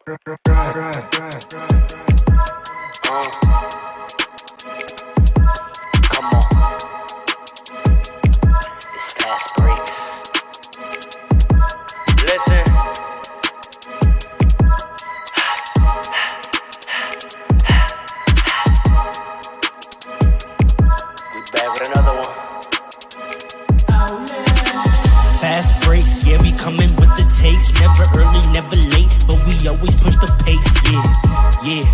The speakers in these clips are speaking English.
Come on. It's fast breaks. Listen. We back with another one. Fast breaks, yeah, we coming with the takes. Never early, never late, but we always push the pace, yeah.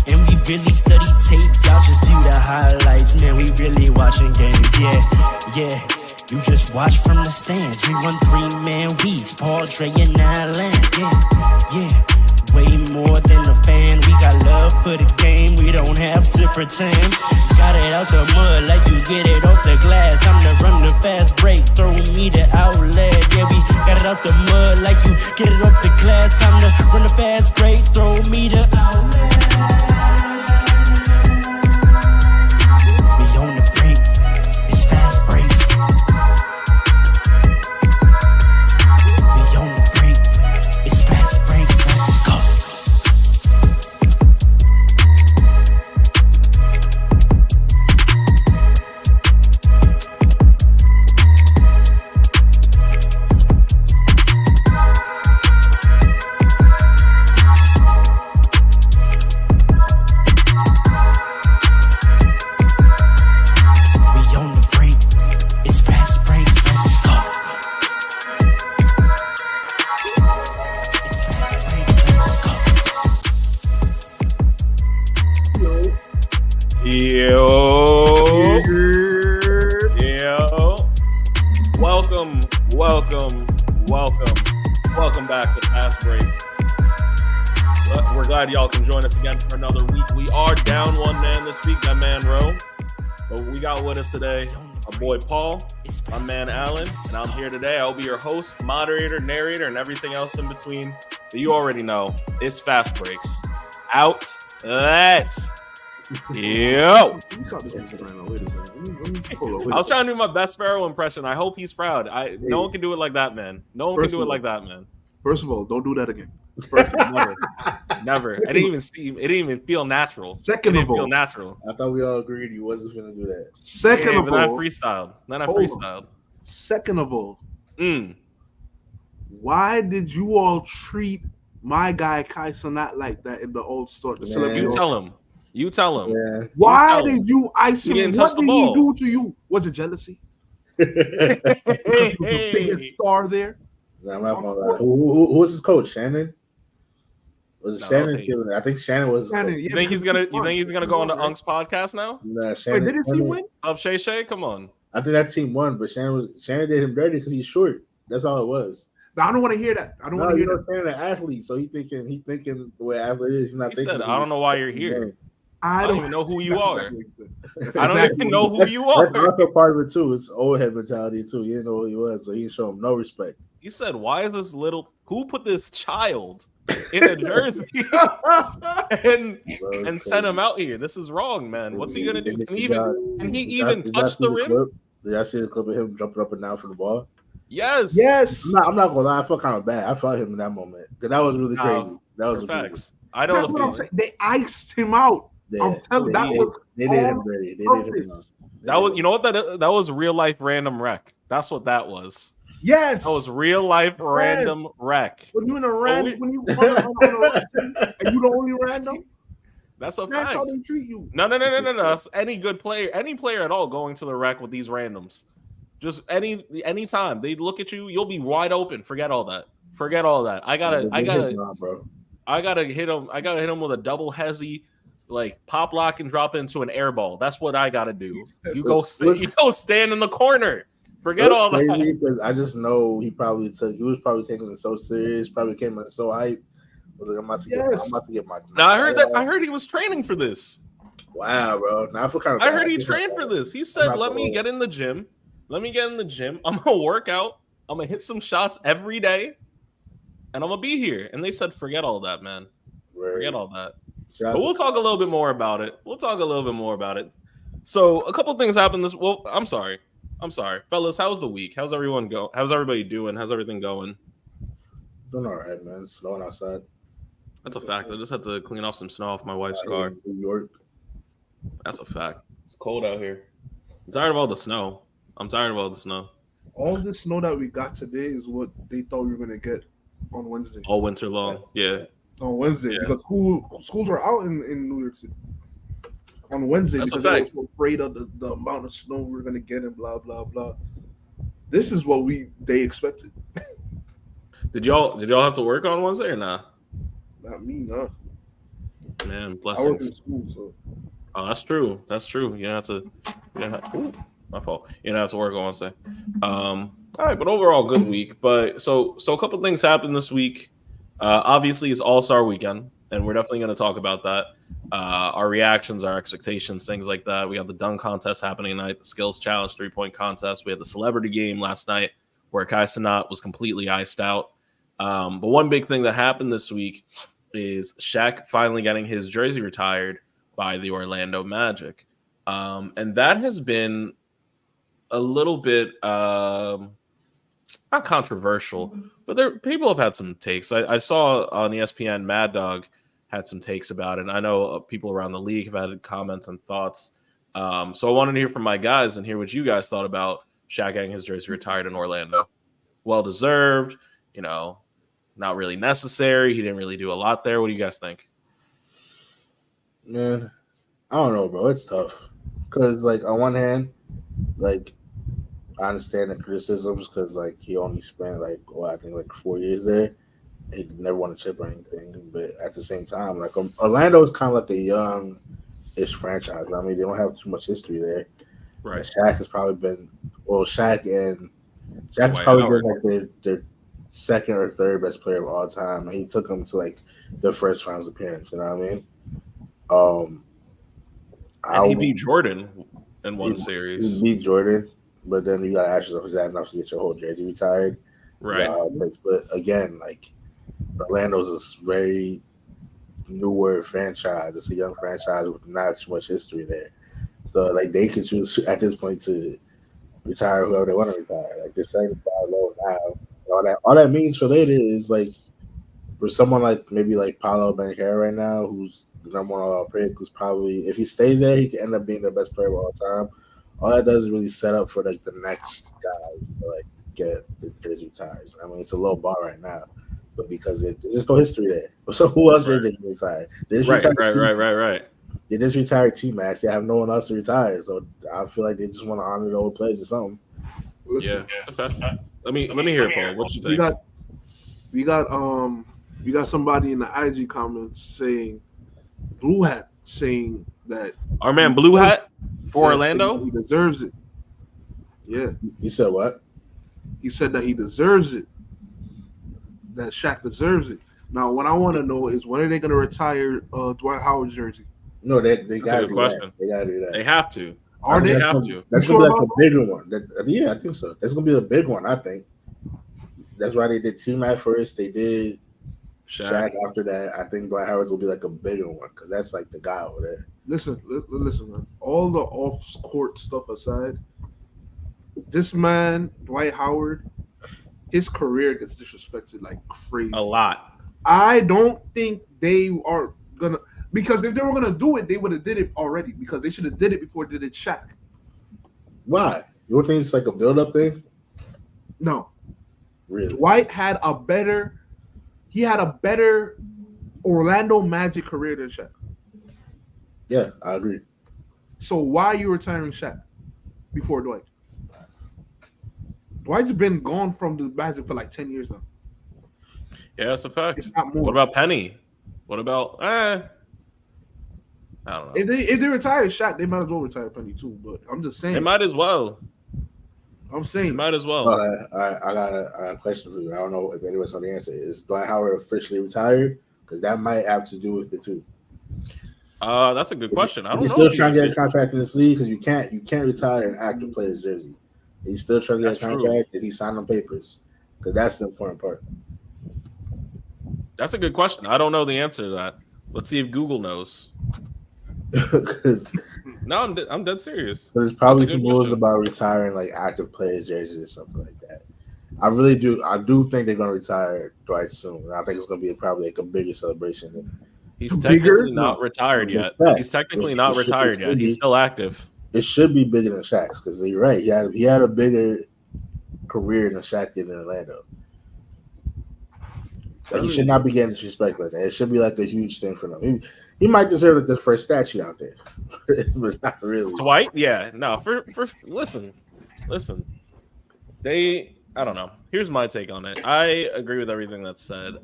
And we really study tape, y'all just view the highlights. Man, we really watching games, yeah. You just watch from the stands. We run 3-man weeks, Paul, Dre, and Allen, yeah. Way more than a fan. We got love for the game. We don't have to pretend. Got it out the mud like you get it off the glass. I'm to run the fast break. Throw me the outlet. Yeah, we got it out the mud like you get it off the glass. Time to run the fast break. Throw me the outlet. We on the break. It's fast break. We on the break. It's fast break. Let's go. Welcome back to Fast Breaks. We're glad y'all can join us again for another week. We are down one man this week, that man Ro. But we got with us today our boy Paul, my man Alan, and I'm here today. I'll be your host, moderator, narrator, and everything else in between. So you already know, it's Fast Breaks. Out that. Yo. I was trying to do my best Pharaoh impression. I hope he's proud. No one can do it like that, man. No one can do it like that, man. First of all, don't do that again. Never. It didn't even feel natural. Second of all, feel natural. I thought we all agreed he wasn't going to do that. Second of all, I freestyled. Second of all, why did you all treat my guy Kai Cenat like that in the old store? You tell him. Yeah. Why did you ice him? What did he do to you? Was it jealousy? Because he was the biggest star there. Nah, I'm not gonna lie. Who was his coach? Shannon? Was it Shannon? I think Shannon was. Shannon, you think he's gonna go on the Unk's podcast now? Nah, Shannon. Wait, didn't he win? Of Shay? Come on. I think that team won, but Shannon did him dirty because he's short. That's all it was. I don't want to hear that. I don't want to hear that. He's an athlete, so he thinking the way athlete is. He's not thinking. Said, I don't know why you're here. I don't even know who you are. I don't even know who you are. That's also part of it too. It's old head mentality too. He didn't know who he was, so he didn't show him no respect. He said, "Why is this who put this child in a jersey and sent him out here? This is wrong, man. What's he gonna do? Can he even touch the rim? Did I see the clip of him jumping up and down for the ball? Yes. I'm not gonna lie. I felt kind of bad. I felt him in that moment. That was really crazy. That was facts. I know. That's what I'm saying. They iced him out. Yeah, I'm telling you, they did him dirty. They did him out. That was, you know what that was real life random wreck. That's what that was. Yes, that was real life random wreck. When you in a random, when you run and you the only random, that's a fact. That's how they treat you. No. Any good player, any player at all, going to the wreck with these randoms, just any time they look at you, you'll be wide open. Forget all that. I gotta hit him. I gotta hit him with a double hezzy. Like pop lock and drop into an air ball. That's what I gotta do. You go stand in the corner. Forget all that. Because I just know he was probably taking it so serious. Probably came in so hype. Was like, I'm about to get my. Now I heard he was training for this. Wow, bro. Now I feel kind of. I heard he trained for this. He said, "Let me get in the gym. I'm gonna work out. I'm gonna hit some shots every day, and I'm gonna be here." And they said, "Forget all that, man. Forget all that." But we'll talk a little bit more about it. So a couple things happened I'm sorry. Fellas, how's the week? How's everyone How's everybody doing? How's everything going? Doing all right, man. It's snowing outside. That's a fact. I just had to clean off some snow off my wife's car. New York. That's a fact. It's cold out here. I'm tired of all the snow. All the snow that we got today is what they thought we were gonna get on Wednesday. All winter long. Yeah. On Wednesday, because schools were out in New York City on Wednesday That's because they were so afraid of the amount of snow we were gonna get and blah blah blah. This is what they expected. Did y'all have to work on Wednesday or not? Not me, nah. Man, I work blessings. in school, so. Oh, that's true. You don't have to. My fault. You don't have to work on Wednesday. All right, but overall, good week. But so a couple things happened this week. Obviously, it's All-Star Weekend, and we're definitely going to talk about that. Our reactions, our expectations, things like that. We have the dunk contest happening tonight, the skills challenge 3-point contest. We had the celebrity game last night where Kai Cenat was completely iced out. But one big thing that happened this week is Shaq finally getting his jersey retired by the Orlando Magic. And that has been a little bit not controversial, but people have had some takes. I saw on ESPN Mad Dog had some takes about it. And I know people around the league have had comments and thoughts. So I wanted to hear from my guys and hear what you guys thought about Shaq getting his jersey retired in Orlando. Well deserved, not really necessary. He didn't really do a lot there. What do you guys think? Man, I don't know, bro. It's tough because, on one hand, I understand the criticisms because, he only spent I think 4 years there. He never won a chip or anything. But at the same time, Orlando is kind of a young-ish franchise. I mean, they don't have too much history there. Right. And Shaq has probably been Shaq's probably been their second or third best player of all time, and he took them to their first finals appearance. You know what I mean? And he beat Jordan in one series. He beat Jordan, but then you got to ask yourself, is that enough to get your whole jersey retired? Right. But again, Orlando's a very newer franchise. It's a young franchise with not too much history there. So they can choose at this point to retire whoever they want to retire. They're 75 low now. All that means for later is for someone maybe Paolo Banchero right now, who's the number one all pick, who's probably, if he stays there, he can end up being the best player of all time. All that does is really set up for the next guys to get the jersey retired. I mean, it's a low bar right now, but because there's just no history there. So who else is they can retire? Right. They just retired T-Max. They have no one else to retire, so I feel like they just want to honor the old players or something. Listen, yeah. Okay. Let me hear it, Paul. What you think? We got somebody in the IG comments saying Blue Hat saying that our man Blue Hat for Orlando, he deserves it. Yeah. You said what? He said that he deserves it. That Shaq deserves it. Now, what I want to know is when are they going to retire Dwight Howard's jersey? No, they got to do that. They got to do that. They have to. They have to. That's going to be a bigger one. Yeah, I think so. That's going to be the big one, I think. That's why they did T-Mac first. They did Shaq after that. I think Dwight Howard's will be a bigger one because that's the guy over there. Listen, man. All the off-court stuff aside, this man, Dwight Howard, his career gets disrespected like crazy. A lot. I don't think they are gonna, because if they were gonna do it, they would have did it already. Because they should have did it before they did Shaq. Why? You don't think it's a build-up thing? No. Really? Dwight had a better Orlando Magic career than Shaq. Yeah, I agree. So why are you retiring Shaq before Dwight? Dwight's been gone from the Magic for 10 years now. Yeah, that's a fact. If not more. What about Penny? What about I don't know. If they retire Shaq, they might as well retire Penny too. But I'm just saying they might as well. I'm saying they might as well. I got a question for you. I don't know if anyone's on the answer. Is Dwight Howard officially retired? Because that might have to do with it too. That's a good question. I don't know. He's still trying to get a contract in this league because you can't retire an active player's jersey. He's still trying to get a contract and he signed on papers because that's the important part. That's a good question. I don't know the answer to that. Let's see if Google knows. No, I'm dead serious. There's probably some rules about retiring active players jerseys or something like that. I really do. I do think they're gonna retire Dwight soon. I think it's gonna be probably like a bigger celebration. He's Bigger? technically not retired No, yet. Shaq. He's technically It not should- retired it yet. should He's be. still active. It should be bigger than Shaq's because you're right. He had a bigger career than Shaq did in Orlando. Like, he should not be getting disrespect like that. It should be like a huge thing for him. He might deserve like the first statue out there, but not really. Dwight, yeah, no. For listen. I don't know. Here's my take on it. I agree with everything that's said.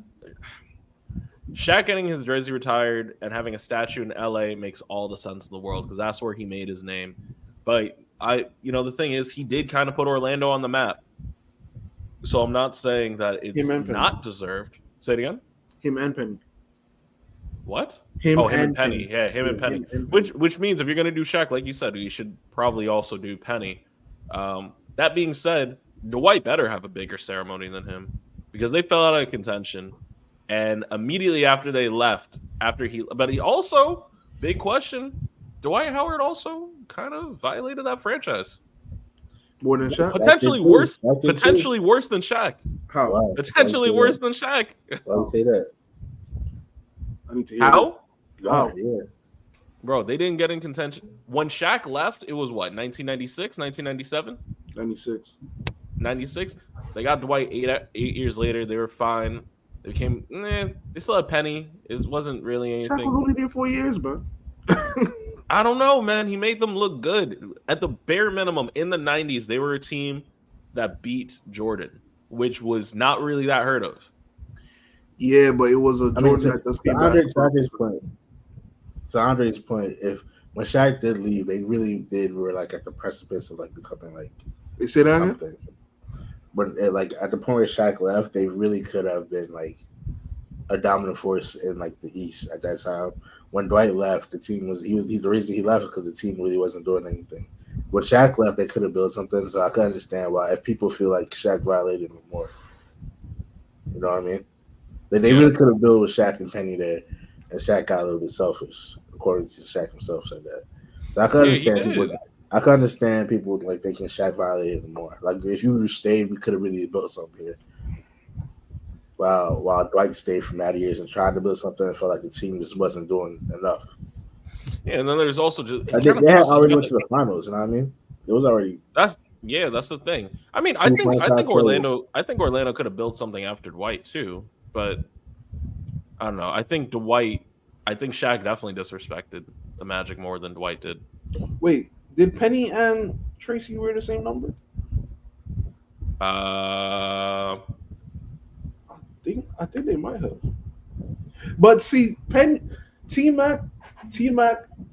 Shaq getting his jersey retired and having a statue in LA makes all the sense in the world because that's where he made his name. But the thing is, he did kind of put Orlando on the map. So I'm not saying that it's not deserved. Say it again. Him and Penny. What? Him and Penny. Yeah, him and Penny. Which means if you're gonna do Shaq, like you said, you should probably also do Penny. That being said, Dwight better have a bigger ceremony than him because they fell out of contention, and immediately after they left, but he also, big question, Dwight Howard also kind of violated that franchise. More than Shaq? Potentially worse than Shaq. How? Wow. Potentially worse than Shaq. Why would you say that? I need to hear How? Wow, yeah. Bro, they didn't get in contention. When Shaq left, it was what, 1996, 1997? 96. 96? They got Dwight 8 years later. They were fine. They became, they still had Penny. It wasn't really anything. Shaq was only there 4 years, bro. I don't know, man. He made them look good. At the bare minimum, in the 90s, they were a team that beat Jordan, which was not really that heard of. Yeah, but it was a Jordan that just came back. To Andre's point, if when Shaq did leave, they really were like at the precipice of like becoming like You say that? something. But like at the point where Shaq left, they really could have been like a dominant force in like the East at that time. When Dwight left, the reason he left because the team really wasn't doing anything. When Shaq left, they could have built something. So I can understand why if people feel like Shaq violated them more. You know what I mean? They really could have built with Shaq and Penny there, and Shaq got a little bit selfish, according to Shaq himself said that. So I can understand people. I can understand people like thinking Shaq violated them more. Like if you just stayed, we could have really built something here. While Dwight stayed for mad years and tried to build something, and felt like the team just wasn't doing enough. Yeah, and then there's also just they had already went to the finals. You know what I mean? It was already. That's the thing. I mean, I think Orlando could have built something after Dwight too, but I don't know. I think Shaq definitely disrespected the Magic more than Dwight did. Wait, did Penny and Tracy wear the same number? I think they might have. But see, T-Mac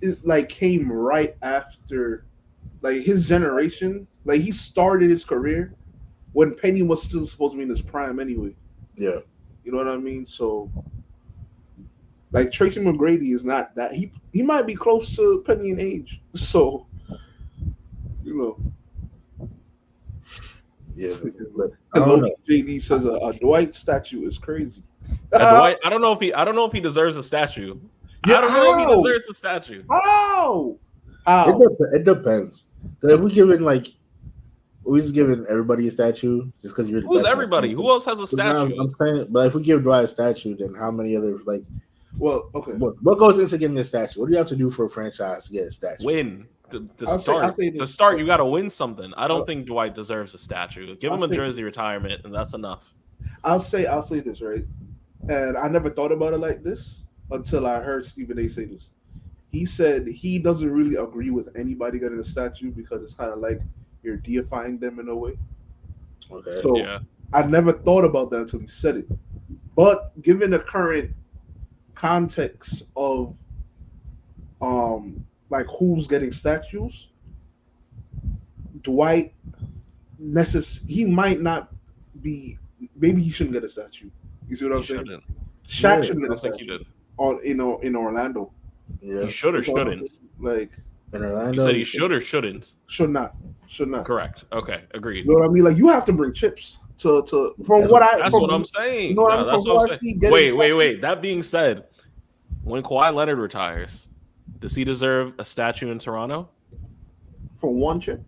is like came right after like his generation. Like he started his career when Penny was still supposed to be in his prime anyway. Yeah. You know what I mean? So like Tracy McGrady is not that he might be close to Penny in age. So you know. Yeah, JD says a Dwight statue is crazy. Dwight, I don't know if he deserves a statue. Yeah, I don't know if he deserves a statue. How? It depends. So if we're just giving everybody a statue just because you're the Who's best everybody? Who else has a statue? I'm saying, but if we give Dwight a statue, then how many other like? Well, okay. What goes into getting a statue? What do you have to do for a franchise to get a statue? Win. To start, you got to win something. I don't think Dwight deserves a statue. Give him a jersey retirement, and that's enough. I'll say this, right? And I never thought about it like this until I heard Stephen A. say this. He said he doesn't really agree with anybody getting a statue because it's kind of like you're deifying them in a way. Okay. So I never thought about that until he said it. But given the current context of like who's getting statues, Dwight he might not be. Maybe he shouldn't get a statue. You see what I'm saying? Shaq shouldn't get a statue. In Orlando. Yeah. He should or shouldn't. Like in Orlando. You said he should or shouldn't. Should not. Correct. Okay. Agreed. You know what I mean? Like you have to bring chips to. That's what I'm saying. You know what that's what I'm saying. Wait. That being said, when Kawhi Leonard retires, does he deserve a statue in Toronto? For one chip?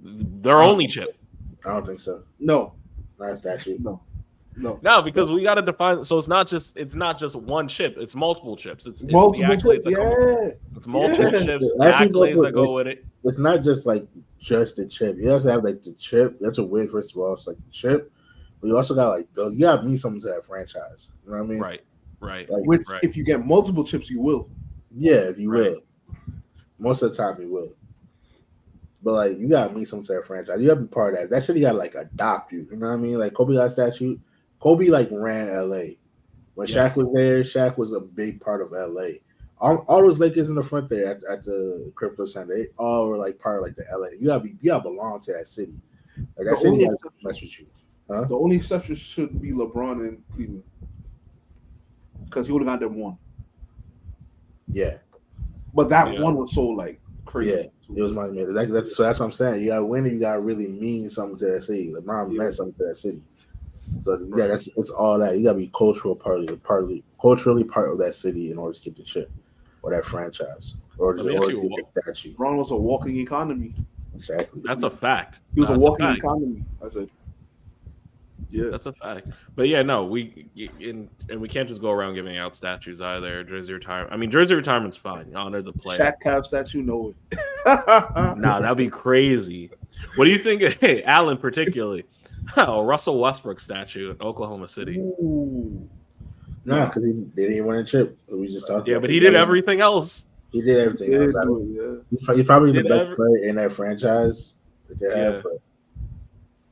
Their only chip. I don't think so. No. Not a statue. No. No, because we got to define. So it's not just one chip. It's multiple chips. It's Multiple the accolades chips, It's multiple Yeah. chips. The Actually, accolades that go with it. It's not just like just the chip. You have to have like the chip. You have to win first of all. It's like the chip, but you also got like those. You got to mean something to that franchise. You know what I mean? Right. Like, Which, right. if you get multiple chips, you will. Yeah, if you Right. will. Most of the time, you will. But like, you gotta meet some to that franchise. You gotta be part of that. That city gotta like adopt you. You know what I mean? Like Kobe got a statue. Kobe like ran LA. When Yes. Shaq was there, Shaq was a big part of LA. All those Lakers in the front there at the Crypto Center, they all were like part of like the LA. You gotta belong to that city. Like that The city only gotta exception- mess with you. Huh? The only exception should be LeBron in Cleveland, because he would have got them one. Yeah. But that Yeah. one was so like crazy. Yeah. It was money made. That's what I'm saying. You gotta win it, you gotta really mean something to that city. LeBron meant something to that city. So yeah, it's all that. You gotta be culturally part of that city in order to get the chip or that franchise or Let to me ask get you the statue. LeBron was a walking economy. Exactly. That's a fact. He was That's a walking fact. economy. I said, yeah. That's a fact. But yeah, no, we can't just go around giving out statues either. Jersey retirement. I mean, jersey retirement's fine. Honor the player. Shaq Cab statue, no way. Nah, that'd be crazy. What do you think? Hey, Allen particularly. Oh, Russell Westbrook statue in Oklahoma City. Ooh. Nah, because they didn't win a chip. We just talked. Yeah, about but it. he did everything else. He did everything. Yeah, else. He's probably the Did best player in that franchise that they have. Yeah.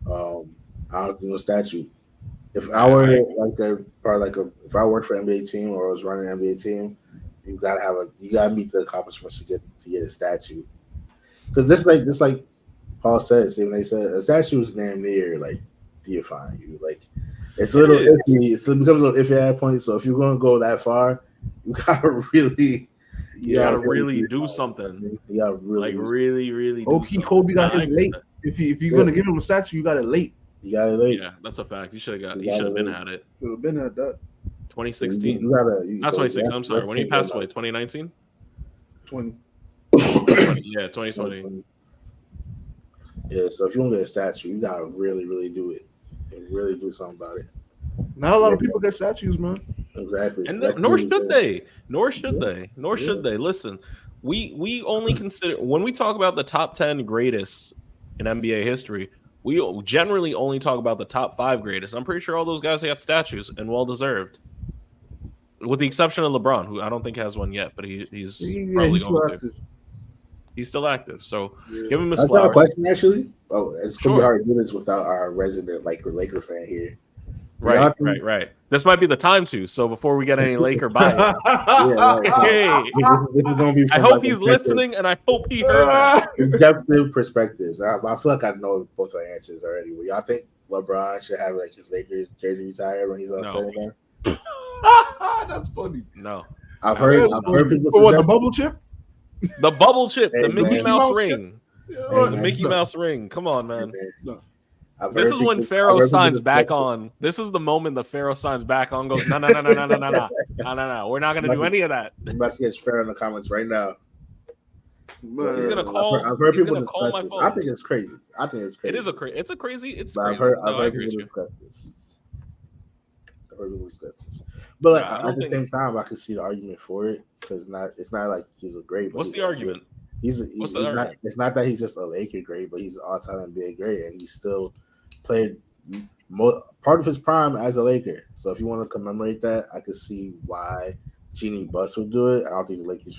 But I don't think no statue. If I were if I worked for an NBA team or was running an NBA team, you gotta meet the accomplishments to get a statue. Because this like Paul said, Stephen A said, a statue is damn near like deifying you. Like it's a little iffy. It becomes a little iffy at that point. So if you're gonna go that far, you gotta really do something. You gotta really. Okay, Kobe got his late. If you're gonna give him a statue, you got it late. You got it late. Yeah, that's a fact. You should have been at it. Should have been at that. 2016. Not 2016. I'm sorry. When he passed away, 2019. 20. Yeah, 2020. Yeah, so if you don't get a statue, you gotta really do it and really do something about it. Not a lot of people get statues, man. Exactly. And nor should they. Nor should they. Listen, we only consider when we talk about the top 10 greatest in NBA history, we generally only talk about the top 5 greatest. I'm pretty sure all those guys got statues and well deserved. With the exception of LeBron, who I don't think has one yet, but he's probably going to. He's still active, so give him his I've got a flowers. question actually. Oh, it's gonna Sure. be hard to do this without our resident Laker fan here. Right. This might be the time to. So before we get any Laker bias, hey, This is gonna be. I hope he's listening, and I hope he heard that. Objective perspectives. I feel like I know both our answers already. But y'all think LeBron should have like his Lakers jersey retired when he's on Saturday? That's funny. No, I've heard people For what, the suggest- bubble chip? the bubble chip, the Hey, Mickey man. Mouse Mouse ring, Hey, the man. Mickey Mouse ring. Come on, man. I've This heard is when people- Pharaoh I've heard signs people back discuss it. on. This is the moment that Pharaoh signs back on. Goes no. We're not gonna do any of that. I'm about to get Pharaoh in the comments right now. He's gonna call. I've heard he's people gonna call discuss my it. phone. I think it's crazy. It is It's a crazy. It's But crazy. I've heard No, I agree with people you. discuss this. I've heard people discuss this. But like, Yeah, I don't at the think- same time, I can see the argument for it because it's not like he's a great. but What's he's the argument? He's What's the not. argument? It's not that he's just a Laker great, but he's an all-time NBA great, and he still played part of his prime as a Laker. So if you want to commemorate that, I could see why Jeannie Buss would do it. I don't think the Lakers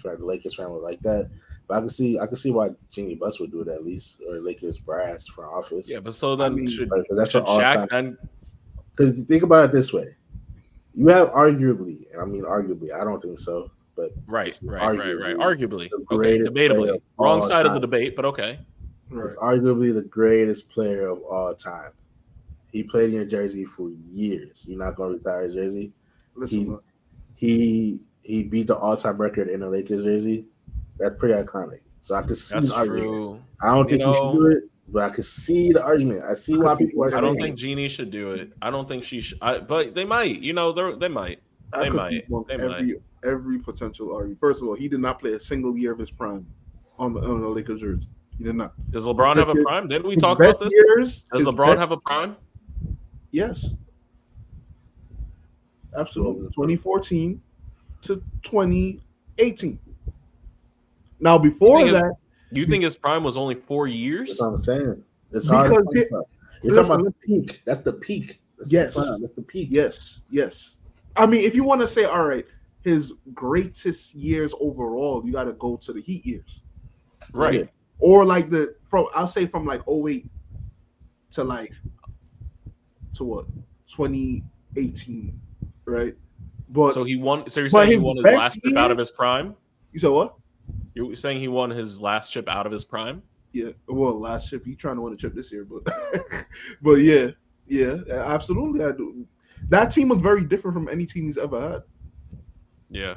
fan would like that, but I can see why Jeannie Buss would do it at least, or Lakers brass front office. Yeah, but so then should that's should an all-time. Shaq then? Because think about it this way, you have arguably, and I mean arguably, I don't think so, but Right. it's Arguably, the okay, greatest player debatably, of wrong all side of the time. debate, but okay. It's arguably the greatest player of all time. He played in your jersey for years. You're not going to retire his jersey. Listen, He beat the all-time record in the Lakers jersey. That's pretty iconic. So I could see That's the argument. true. I don't think You he should know- do it, but I could see the argument. I see why people are I saying don't think it. Jeannie should do it. I don't think she should. But they might. They might. I They could might. keep on They every potential argument. First of all, he did not play a single year of his prime on the Lakers jersey. He did not. Does LeBron have a prime? Didn't we His talk about best this? years, Does his LeBron best- have a prime? Yes, absolutely. 2014 to 2018. Now before that, you think his prime was only 4 years? That's what I'm saying. It's hard. You're talking about the peak. That's the peak. That's the peak. Yes. I mean, if you want to say, all right, his greatest years overall, you got to go to the Heat years, right? Or like I'll say from like 08 to what 2018, right? But so he won. So you're saying he won his last chip out of his prime? You said what? You're saying he won his last chip out of his prime? Yeah. Well, last chip. He's trying to win a chip this year, but but yeah, absolutely. I do. That team was very different from any team he's ever had. Yeah.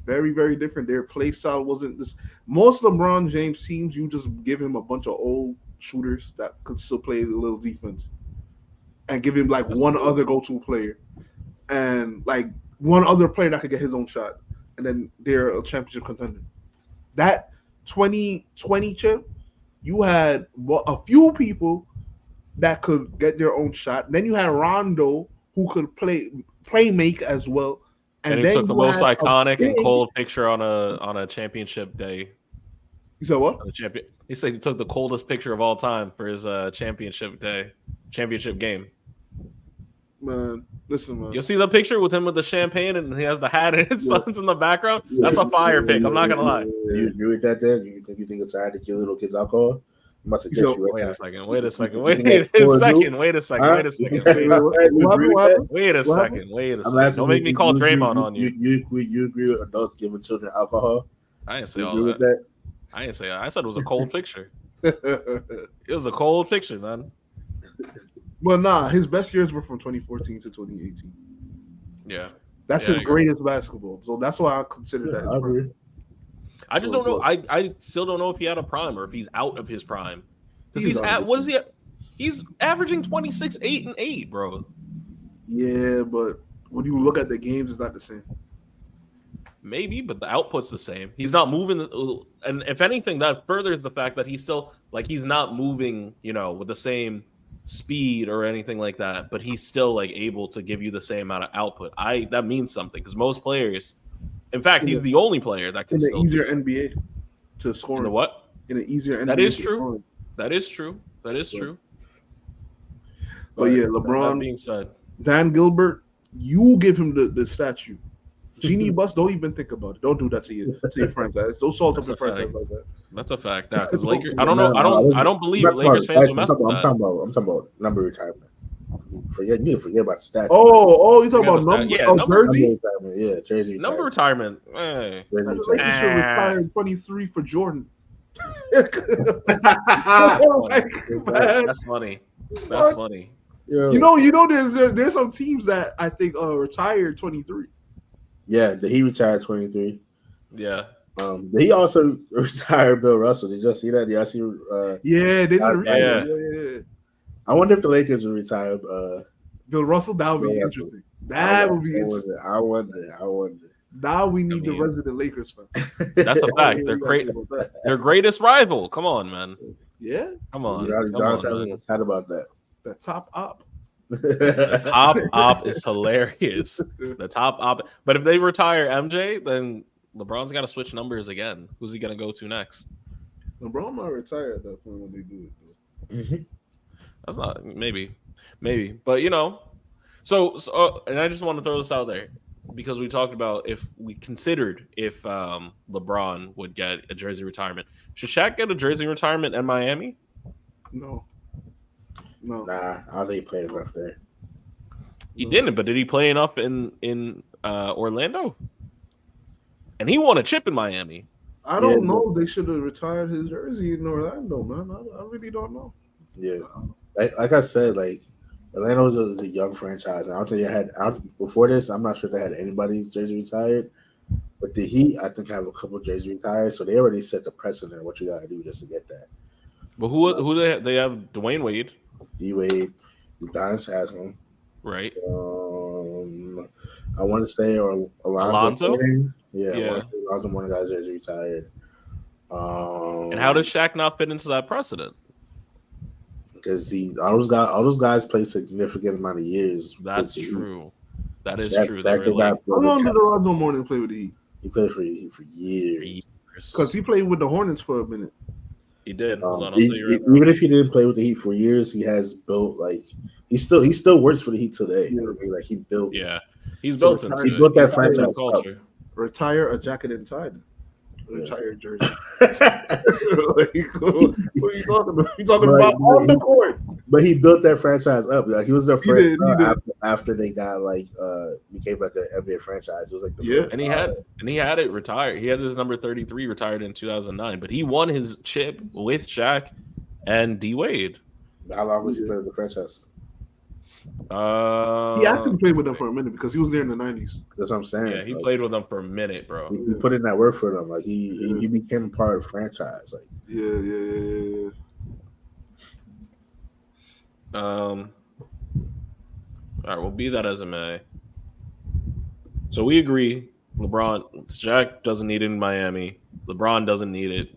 Very, very different. Their play style wasn't this. Most LeBron James teams, you just give him a bunch of old shooters that could still play a little defense, and give him like one other go-to player, and like one other player that could get his own shot, and then they're a championship contender. That 2020 chip, you had a few people that could get their own shot. Then you had Rondo, who could play make as well. And he took the most iconic and cold picture on a championship day. You said what? He said he took the coldest picture of all time for his championship game. Man, listen, man. You see the picture with him with the champagne and he has the hat and his sons in the background? That's a fire pick. I'm not gonna lie. Do you agree with that? Then you think it's alright to give little kids alcohol? Wait a second. Wait a second. Don't make me call Draymond on you. You agree with adults giving children alcohol? I didn't say all that. I didn't say that. I said it was a cold picture. It was a cold picture, man. Well, nah, his best years were from 2014 to 2018. Yeah. That's his greatest basketball. So that's why I consider that. I agree. I just don't know. I still don't know if he had a prime or if he's out of his prime. Because he's at what is he at? He's averaging 26, 8, and 8, bro. Yeah, but when you look at the games, it's not the same. Maybe, but the output's the same. He's not moving, and if anything, that furthers the fact that he's still he's not moving, with the same speed or anything like that. But he's still able to give you the same amount of output. That means something because most players. In fact, he's the only player that can in an easier NBA to score. In the what? In an easier NBA. That is true. That is true. But yeah, LeBron. That being said, Dan Gilbert, you give him the statue. Genie Bus, don't even think about it. Don't do that to your franchise. Don't salt up your franchise like that. That's a fact. Now, because Lakers, I don't know. I don't believe Lakers fans will mess with that. I'm talking about number retirement. You need to forget about the stats. Oh, you talking about number? Yeah, jersey. Yeah, jersey. Number retirement. Hey. Lakers should retire in 23 for Jordan. That's funny. That's funny. Yeah. You know, there's some teams that I think retired 23. Yeah, he retired 23. Yeah. He also retired Bill Russell. Did you see that? Yeah, I see. Yeah, they didn't. Yeah. I wonder if the Lakers would retire Bill Russell. That would be interesting. That would be interesting. I wonder. Now we need the resident Lakers fan. That's a fact. Their greatest rival. Come on, man. Yeah. Come on. Sad about that. The top op. The top op is hilarious. The top op. But if they retire MJ, then LeBron's got to switch numbers again. Who's he going to go to next? LeBron might retire at that point when they do it. Mm-hmm. That's not maybe, but so and I just want to throw this out there because we talked about if LeBron would get a jersey retirement. Should Shaq get a jersey retirement in Miami? No. Nah, I don't think he played enough there. He didn't, but did he play enough in Orlando? And he won a chip in Miami. I don't know. They should have retired his jersey in Orlando, man. I really don't know. Yeah, like I said, Atlanta was a young franchise. And I don't think before this. I'm not sure they had anybody's jersey retired. But the Heat, I think, have a couple jerseys retired, so they already set the precedent of what you got to do just to get that. But who they have? Dwayne Wade, D-Wade, Udonis Haslam, right? I want to say Alonzo. Yeah. Alonzo Mourning got his jersey retired. And how does Shaq not fit into that precedent? because all those guys play significant amount of years. That's true. That is Shaq- true. Shaq They were did like, not play How with long Cap- did Alonzo Mourning play with the Heat? He played for years. Because he played with the Hornets for a minute. He did. Hold on, I'll tell you right now. Even if he didn't play with the Heat for years, he has built like he still works for the Heat today. You know what I mean? Like he built. Yeah, he's So built into he it. built that He's built franchise into culture. Retire a jacket inside. Retire jersey. but Like, what are you talking about? You talking about on the court? he built that franchise up. Like he was their first He did. after they got like became like an NBA franchise. It was like the Yeah. first. And he had it retired. He had his number 33 retired in 2009, but he won his chip with Shaq and D Wade. How long was he playing with the franchise? He actually played with them for a minute because he was there in the 90s. That's what I'm saying. Yeah, he played with them for a minute, bro. He put in that work for them. Like he became part of the franchise. Like Yeah. All right, well, be that as it may. So we agree. Shaq doesn't need it in Miami. LeBron doesn't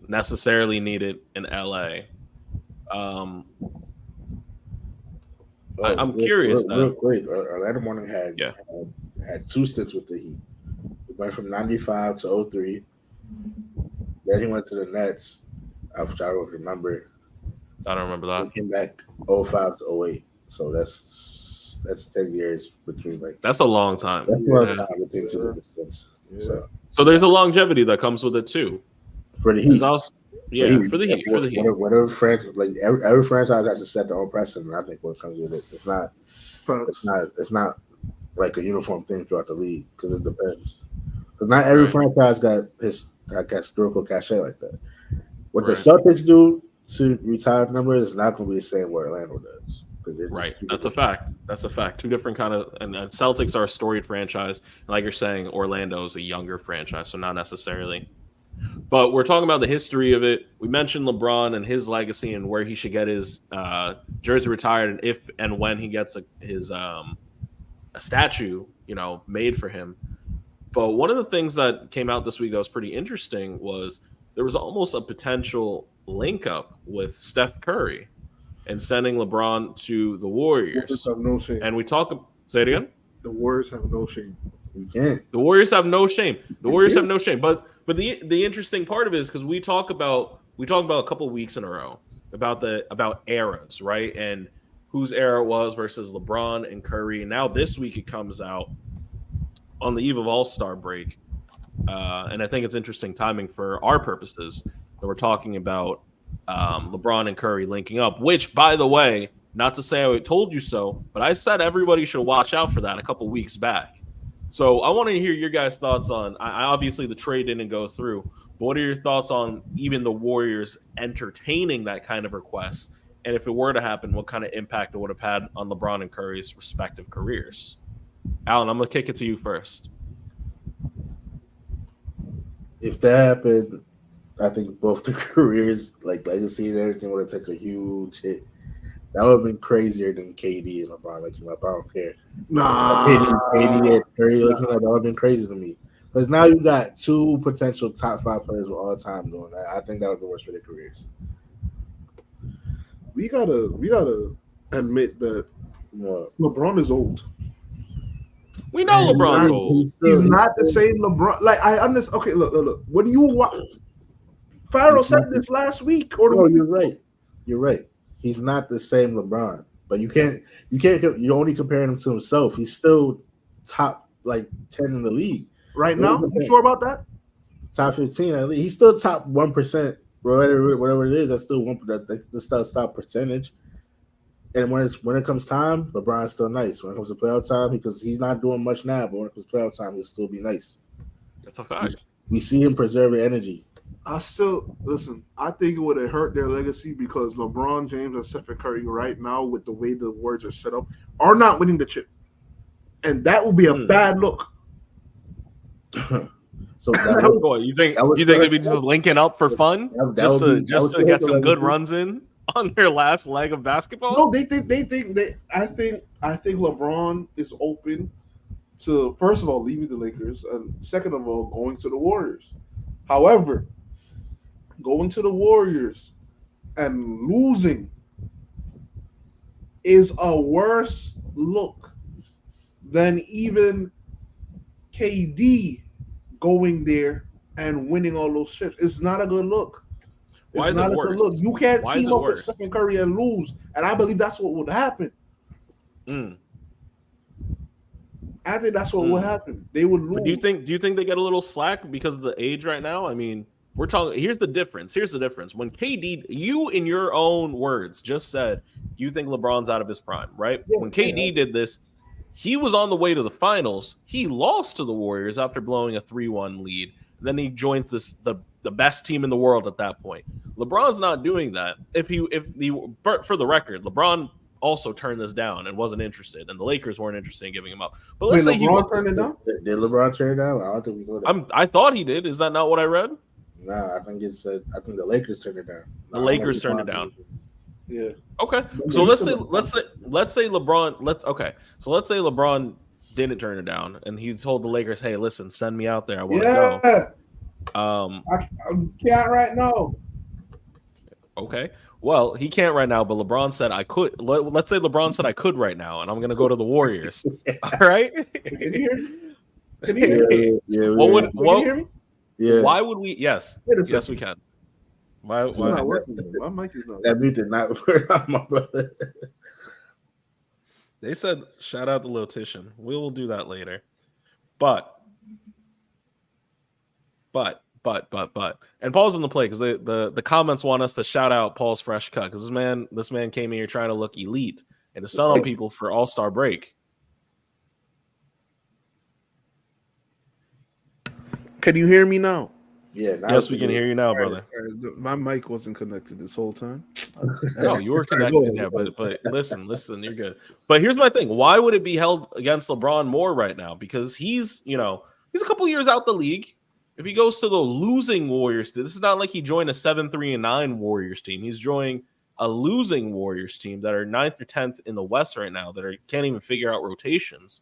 necessarily need it in LA. I'm curious. Real quick, Orlando Morning had 2 stints with the Heat. He went from 95 to 03. Then he went to the Nets, which I don't remember. I don't remember that. He came back 05 to 08. So that's 10 years between like that's a long time. That's a long time between 2 different stints. So there's a longevity that comes with it too. For the Heat. For the Heat. Whatever franchise, like every franchise has to set their own precedent. I think what comes with it, it's not like a uniform thing throughout the league because it depends. Because not every franchise got historical cachet like that. What the Celtics do to retire numbers is not going to be the same what Orlando does. Right, that's a fact. That's a fact. Two different kind of, and Celtics are a storied franchise, and like you're saying, Orlando is a younger franchise, so not necessarily. But we're talking about the history of it. We mentioned LeBron and his legacy and where he should get his jersey retired, and if and when he gets a statue, made for him. But one of the things that came out this week that was pretty interesting was there was almost a potential link up with Steph Curry and sending LeBron to the Warriors. Have no shame. And say it again. The Warriors have no shame. You can't. The Warriors have no shame. The Warriors have no shame. But the interesting part of it is because we talk about a couple of weeks in a row about eras, right? And whose era it was versus LeBron and Curry. And now this week it comes out on the eve of All-Star break. And I think it's interesting timing for our purposes that we're talking about LeBron and Curry linking up, which, by the way, not to say I told you so, but I said everybody should watch out for that a couple weeks back. So I want to hear your guys' thoughts on, obviously the trade didn't go through, but what are your thoughts on even the Warriors entertaining that kind of request? And if it were to happen, what kind of impact it would have had on LeBron and Curry's respective careers? Alan, I'm going to kick it to you first. If that happened, I think both the careers, like legacy and everything, would have taken a huge hit. That would have been crazier than KD and LeBron. Like, I don't care. Nah. KD and Curry, that would have been crazy to me. Because now you got 2 potential top 5 players of all time doing that. I think that would be worse for their careers. We gotta admit that LeBron is old. We know LeBron's old. He's not the same LeBron. Like I understand. Okay, look. What do you want? Farrell said this last week. You're right. He's not the same LeBron, but you can't. You're only comparing him to himself. He's still top 10 in the league right now. You sure about that? Top 15 at least. He's still top 1%. Whatever it is, that's still one. That's stop percentage. And when it comes time, LeBron's still nice. When it comes to playoff time, because he's not doing much now, but when it comes to playoff time, he'll still be nice. That's a fact. We see him preserving energy. I think it would have hurt their legacy because LeBron James and Stephen Curry right now, with the way the Warriors are set up, are not winning the chip, and that would be a bad look. So you think they'd be just linking up for fun, just to get some good runs in on their last leg of basketball? No, I think LeBron is open to, first of all, leaving the Lakers, and second of all, going to the Warriors. However, going to the Warriors and losing is a worse look than even KD going there and winning all those chips. It's not a good look. Why It's is it not a good worse? look. You can't Why is team it up with worse? Stephen Curry and lose, and I believe that's what would happen. Mm. I think that's what would happen. They would lose. But do you think they get a little slack because of the age right now? I mean, we're talking. Here's the difference. When KD, you in your own words just said you think LeBron's out of his prime, right? Yeah, When KD did this, he was on the way to the finals. He lost to the Warriors after blowing a 3-1 lead. Then he joins the best team in the world at that point. LeBron's not doing that. For the record, LeBron also turned this down and wasn't interested, and the Lakers weren't interested in giving him up. But let's say he LeBron was. turned it down. Did LeBron turn it down? I don't think we know that. I thought he did. Is that not what I read? Nah, I think the Lakers turned it down. The Lakers turned it down. Yeah. Okay. So let's say LeBron. So let's say LeBron didn't turn it down, and he told the Lakers, "Hey, listen, send me out there. I want to go." I can't right now. Okay. Well, he can't right now, but LeBron said I could. Let's say LeBron said I could right now, and I'm going to go to the Warriors. All right. Can you hear me? Can you hear me? Yeah. Can you hear me? Yeah. Why would we? Yes. Wait a second. Yes, we can. Why? It's not working. My mic is not. That mute did not work on my brother. They said shout out to Lotitian. We will do that later. But. And Paul's in the play because the comments want us to shout out Paul's fresh cut because this man came in here trying to look elite and to sun on people for All-Star break. Can you hear me now? Yeah. Yes, we can hear you now, brother. My mic wasn't connected this whole time. No, you were connected. Yeah, but listen, you're good. But here's my thing: why would it be held against LeBron more right now? Because he's a couple years out the league. If he goes to the losing Warriors, this is not like he joined a 7-3-9 Warriors team. He's joining a losing Warriors team that are 9th or 10th in the West right now that can't even figure out rotations.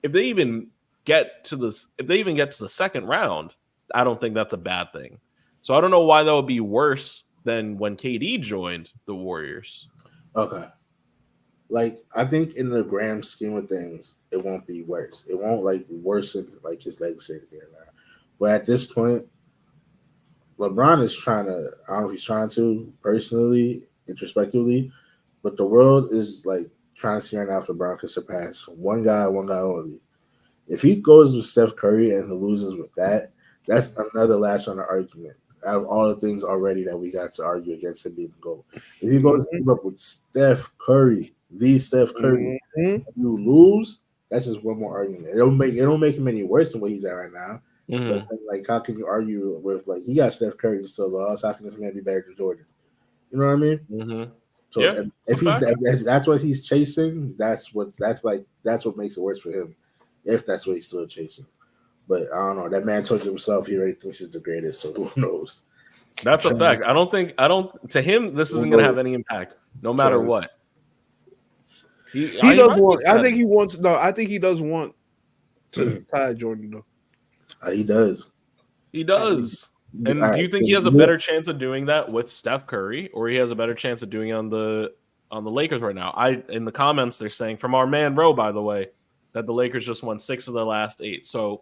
If they even get to the second round, I don't think that's a bad thing. So I don't know why that would be worse than when KD joined the Warriors. Okay. Like, I think in the grand scheme of things, it won't be worse. It won't worsen his legacy or anything like that. But at this point, LeBron is trying to, I don't know if he's trying to personally, introspectively, but the world is trying to see right now if LeBron can surpass one guy only. If he goes with Steph Curry and he loses with that, that's another latch on the argument. Out of all the things already that we got to argue against him being goal. If he goes to keep up with Steph Curry, and you lose, that's just one more argument. It don't make him any worse than what he's at right now. Mm-hmm. But, how can you argue with he got Steph Curry and still lost? How can this man be better than Jordan? You know what I mean? Mm-hmm. So if that's what he's chasing, that's what makes it worse for him. If that's what he's still chasing. But I don't know. That man told himself he already thinks he's the greatest, so who knows? That's a fact. To him, this isn't going to have any impact, no matter what. He does want. I think he wants. No, I think he does want to tie Jordan though. He does. He does. And do you think he has a better chance of doing that with Steph Curry, or he has a better chance of doing it on the Lakers right now? In the comments they're saying from our man Roe, by the way, that the Lakers just won 6 of their last 8. So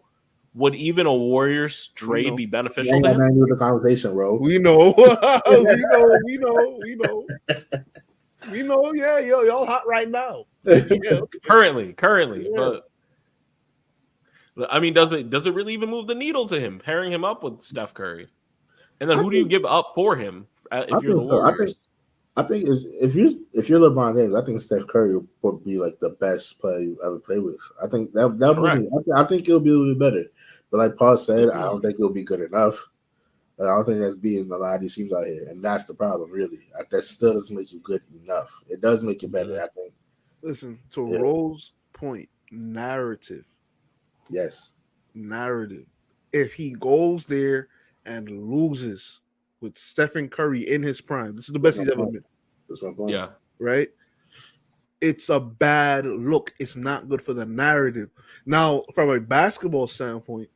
would even a Warriors trade be beneficial to him? The conversation, bro. We know. We know. Yeah, y'all hot right now. Yeah. Currently, yeah. But I mean, does it really even move the needle to him pairing him up with Steph Curry? And then who do you give up for him if you're the Warriors? I think if you're LeBron James, I think Steph Curry would be the best player you ever play with. I think that I think it'll be a little bit better. But like Paul said, I don't think it'll be good enough. I don't think that's being a lot of these teams out here, and that's the problem. Really, that still doesn't make you good enough. It does make you better, I think. Listen, to Rose's point, narrative. Yes, narrative. If he goes there and loses with Stephen Curry in his prime, this is the best he's ever been. That's my point. Yeah, right. It's a bad look. It's not good for the narrative. Now, from a basketball standpoint,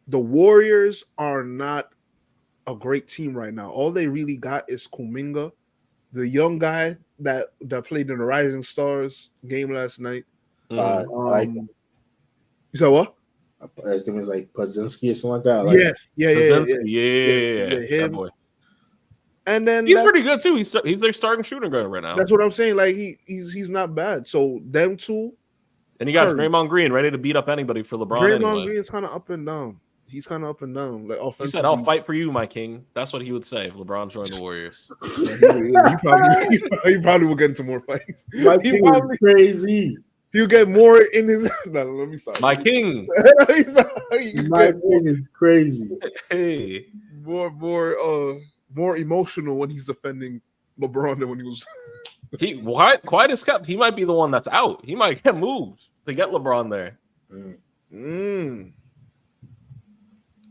the Warriors are not a great team right now. All they really got is Kuminga, the young guy that played in the Rising Stars game last night. I like You said what? his name is like Podzinski or something like that. I like Yes, yeah. That Him. boy. And then He's pretty good too. He's their starting shooting guard right now. That's what I'm saying. Like he's not bad. So them two. And you got Curry. Draymond Green ready to beat up anybody for LeBron. Draymond anyway. Green is kind of up and down. He's kind of up and down. Like offensively. He said, "I'll fight for you, my king." That's what he would say if LeBron joined the Warriors. He probably will get into more fights. My king is crazy. He'll get more in his. No, let me stop. My king. My king is crazy. Hey, more emotional when he's defending LeBron than when he was. Quiet as kept. He might be the one that's out. He might get moved to get LeBron there.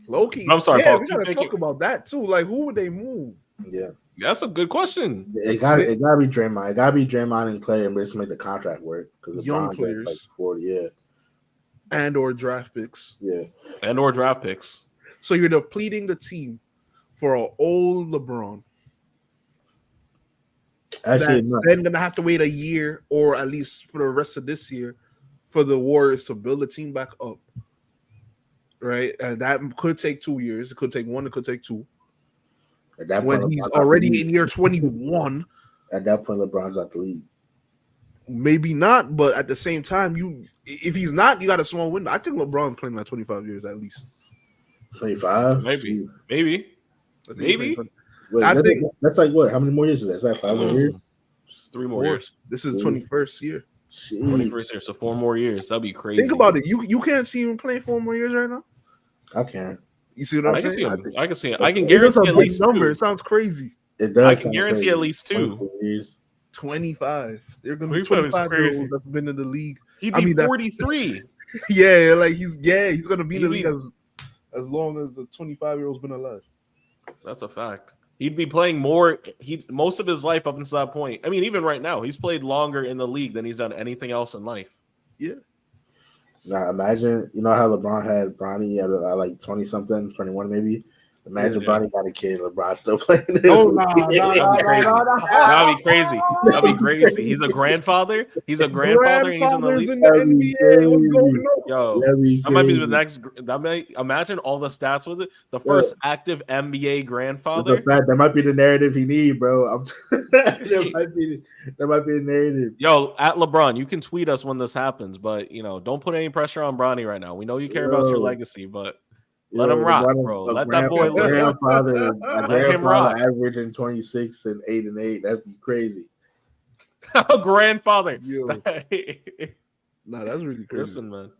Low-key. I'm sorry, yeah, Paul. we gotta talk about that too. Like, who would they move? Yeah, that's a good question. It gotta be Draymond. It gotta be Draymond and Clay, and just make the contract work because Young players, like 40, yeah, and or draft picks, yeah, and or draft picks. So you're depleting the team for an old LeBron. Actually, then gonna have to wait a year, or at least for the rest of this year, for the Warriors to build the team back up. Right, and that could take 2 years. It could take 1. It could take 2. At that when point, he's already in year 21. At that point, LeBron's out the league. Maybe not, but at the same time, if he's not, you got a small window. I think LeBron playing like 25 years at least. 25, maybe. Wait, I think that's like what? How many more years is that? Is that 5 more years? Just 3 more years. This is 21st year. 21st year, so 4 more years. That'd be crazy. Think about it. You can't see him playing 4 more years right now. I can. You see what I'm saying? I can see it. I can guarantee at least number. 2. It sounds crazy. It does. I can guarantee at least 2 years. 25. They're gonna be 25-year-olds that's been in the league. He'd be 43. Yeah, like he's gonna be in the league as long as the 25-year-old's been alive. That's a fact. He'd be playing more. Most of his life up until that point. I mean, even right now, he's played longer in the league than he's done anything else in life. Yeah. Now imagine, you know how LeBron had Bronny at like 20 something, 21 maybe. Imagine Bronny got a kid, LeBron still playing. Oh no, that'd be crazy. That'd be crazy. He's a grandfather. He's a grandfather, and he's in the league. NBA. Yo, that might be the next. Imagine all the stats with it. The first active NBA grandfather. That might be the narrative he need, bro. That might be the narrative. Yo, at LeBron, you can tweet us when this happens, but don't put any pressure on Bronny right now. We know you care about your legacy, but. Let him rock, bro. Let that boy live. Let him rock. Averaging 26 and 8 and 8. That'd be crazy. Grandfather. Yo. Nah, that's really crazy. Listen, man.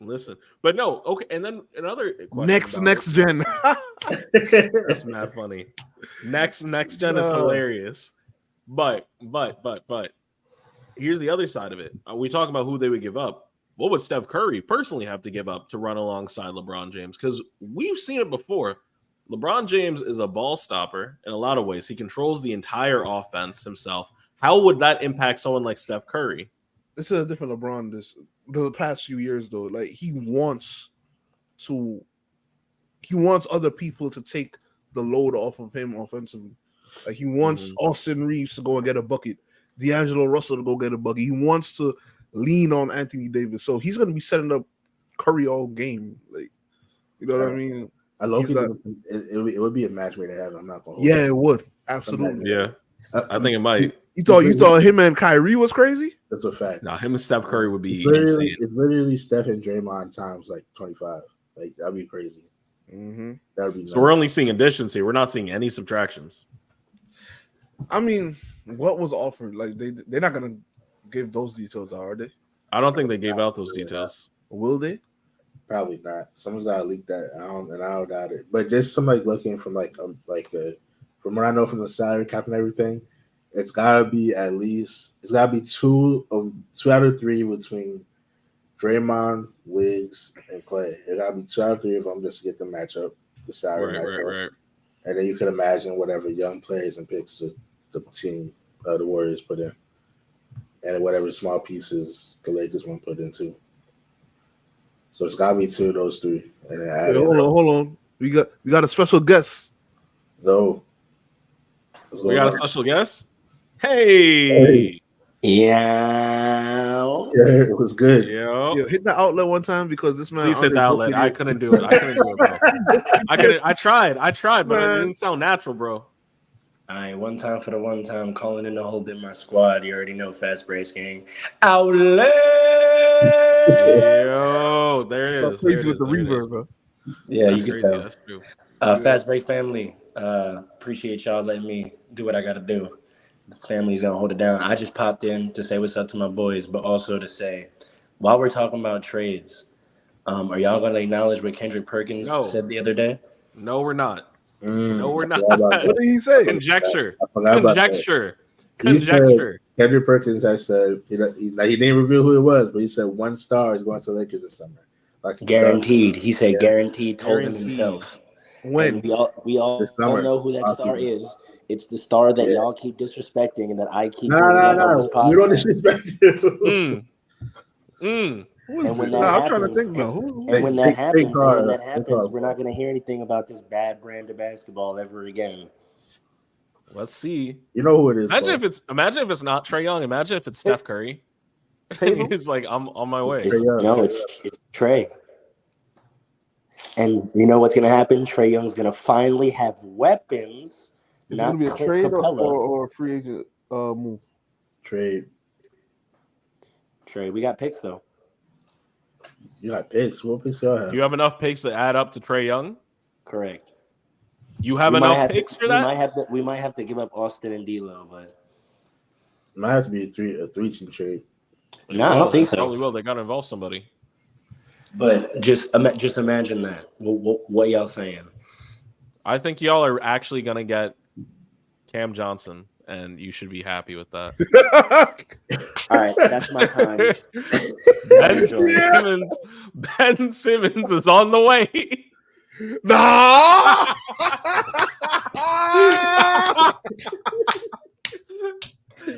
Listen. But no, okay. And then another question. Next gen. That's mad funny. Next gen is hilarious. But here's the other side of it. We talk about who they would give up. What would Steph Curry personally have to give up to run alongside LeBron James? Because we've seen it before. LeBron James is a ball stopper in a lot of ways. He controls the entire offense himself. How would that impact someone like Steph Curry? This is a different LeBron the past few years, though. Like, he wants other people to take the load off of him offensively. Like, he wants Austin Reeves to go and get a bucket, D'Angelo Russell to go get a bucket. He wants to lean on Anthony Davis, so he's going to be setting up Curry all game. Like, you know what I mean? I love it would be a match made to have. I'm not going. Yeah, it would absolutely. Yeah, I think it might. You thought him and Kyrie was crazy? That's a fact. Nah, him and Steph Curry would be insane. insane. It's literally Steph and Draymond times like 25. Like, that'd be crazy. Mm-hmm. That'd be. So we're only seeing additions here. We're not seeing any subtractions. I mean, what was offered? Like, they're not gonna give those details out, are they? I don't think they gave out those details. Will they? Probably not. Someone's got to leak that. I don't doubt it. But just some looking from from what I know from the salary cap and everything, it's got to be at least 2 out of 3 between Draymond, Wiggs, and Clay. It got to be 2 out of 3 of them just to get the matchup, the salary. Right. And then you can imagine whatever young players and picks the team, the Warriors put in. And whatever small pieces the Lakers want to put in too. So it's got to be 2 of those 3. And then hold on. We got a special guest. Though. We got a special guest? Hey. Yeah. It was good. Yo. Yo, hit the outlet one time because this man. Please hit the outlet. I couldn't do it. I couldn't do it, bro. I tried, but it didn't sound natural, bro. All right, one time for the one time, calling in to hold in my squad. You already know Fast Breaks gang. Outlet. Yo, there it is. Crazy There it with the is, there it is. reverb, bro. Yeah, That's you can crazy. tell. That's true. Fast Break family, appreciate y'all letting me do what I got to do. The family's going to hold it down. I just popped in to say what's up to my boys, but also to say, while we're talking about trades, are y'all going to acknowledge what Kendrick Perkins said the other day? No, we're not. No, we're not. What did he say? Conjecture. I forgot about that. Conjecture. Kendrick Perkins has said he didn't reveal who it was, but he said 1 star is going to the Lakers this summer. Like Guaranteed. He said guaranteed. Told him himself. When? And we all This summer. know who that star is. It's the star that y'all keep disrespecting and that I keep No. We don't disrespect you. Who is when it? that I'm trying to happens- think now. Who? And when that happens, Carr. we're not going to hear anything about this bad brand of basketball ever again. Let's see. You know who it is. Imagine if it's not Trae Young. Imagine if it's Steph Curry. He's like, I'm on my way. It's Trae. And you know what's going to happen? Trae Young's going to finally have weapons. Is it Not gonna be a Clint trade Capella. or a free agent move? Trade. Trae, we got picks though. You got picks. What picks y'all have? Do you have enough picks to add up to Trae Young? Correct. You have enough picks for that? We might have to give up Austin and D'Lo, but It might have to be a three-team trade. no, I don't think so. Probably will. They got to involve somebody. But just imagine that. What y'all saying? I think y'all are actually gonna get Cam Johnson, and you should be happy with that. All right, that's my time. Ben Simmons is on the way. No.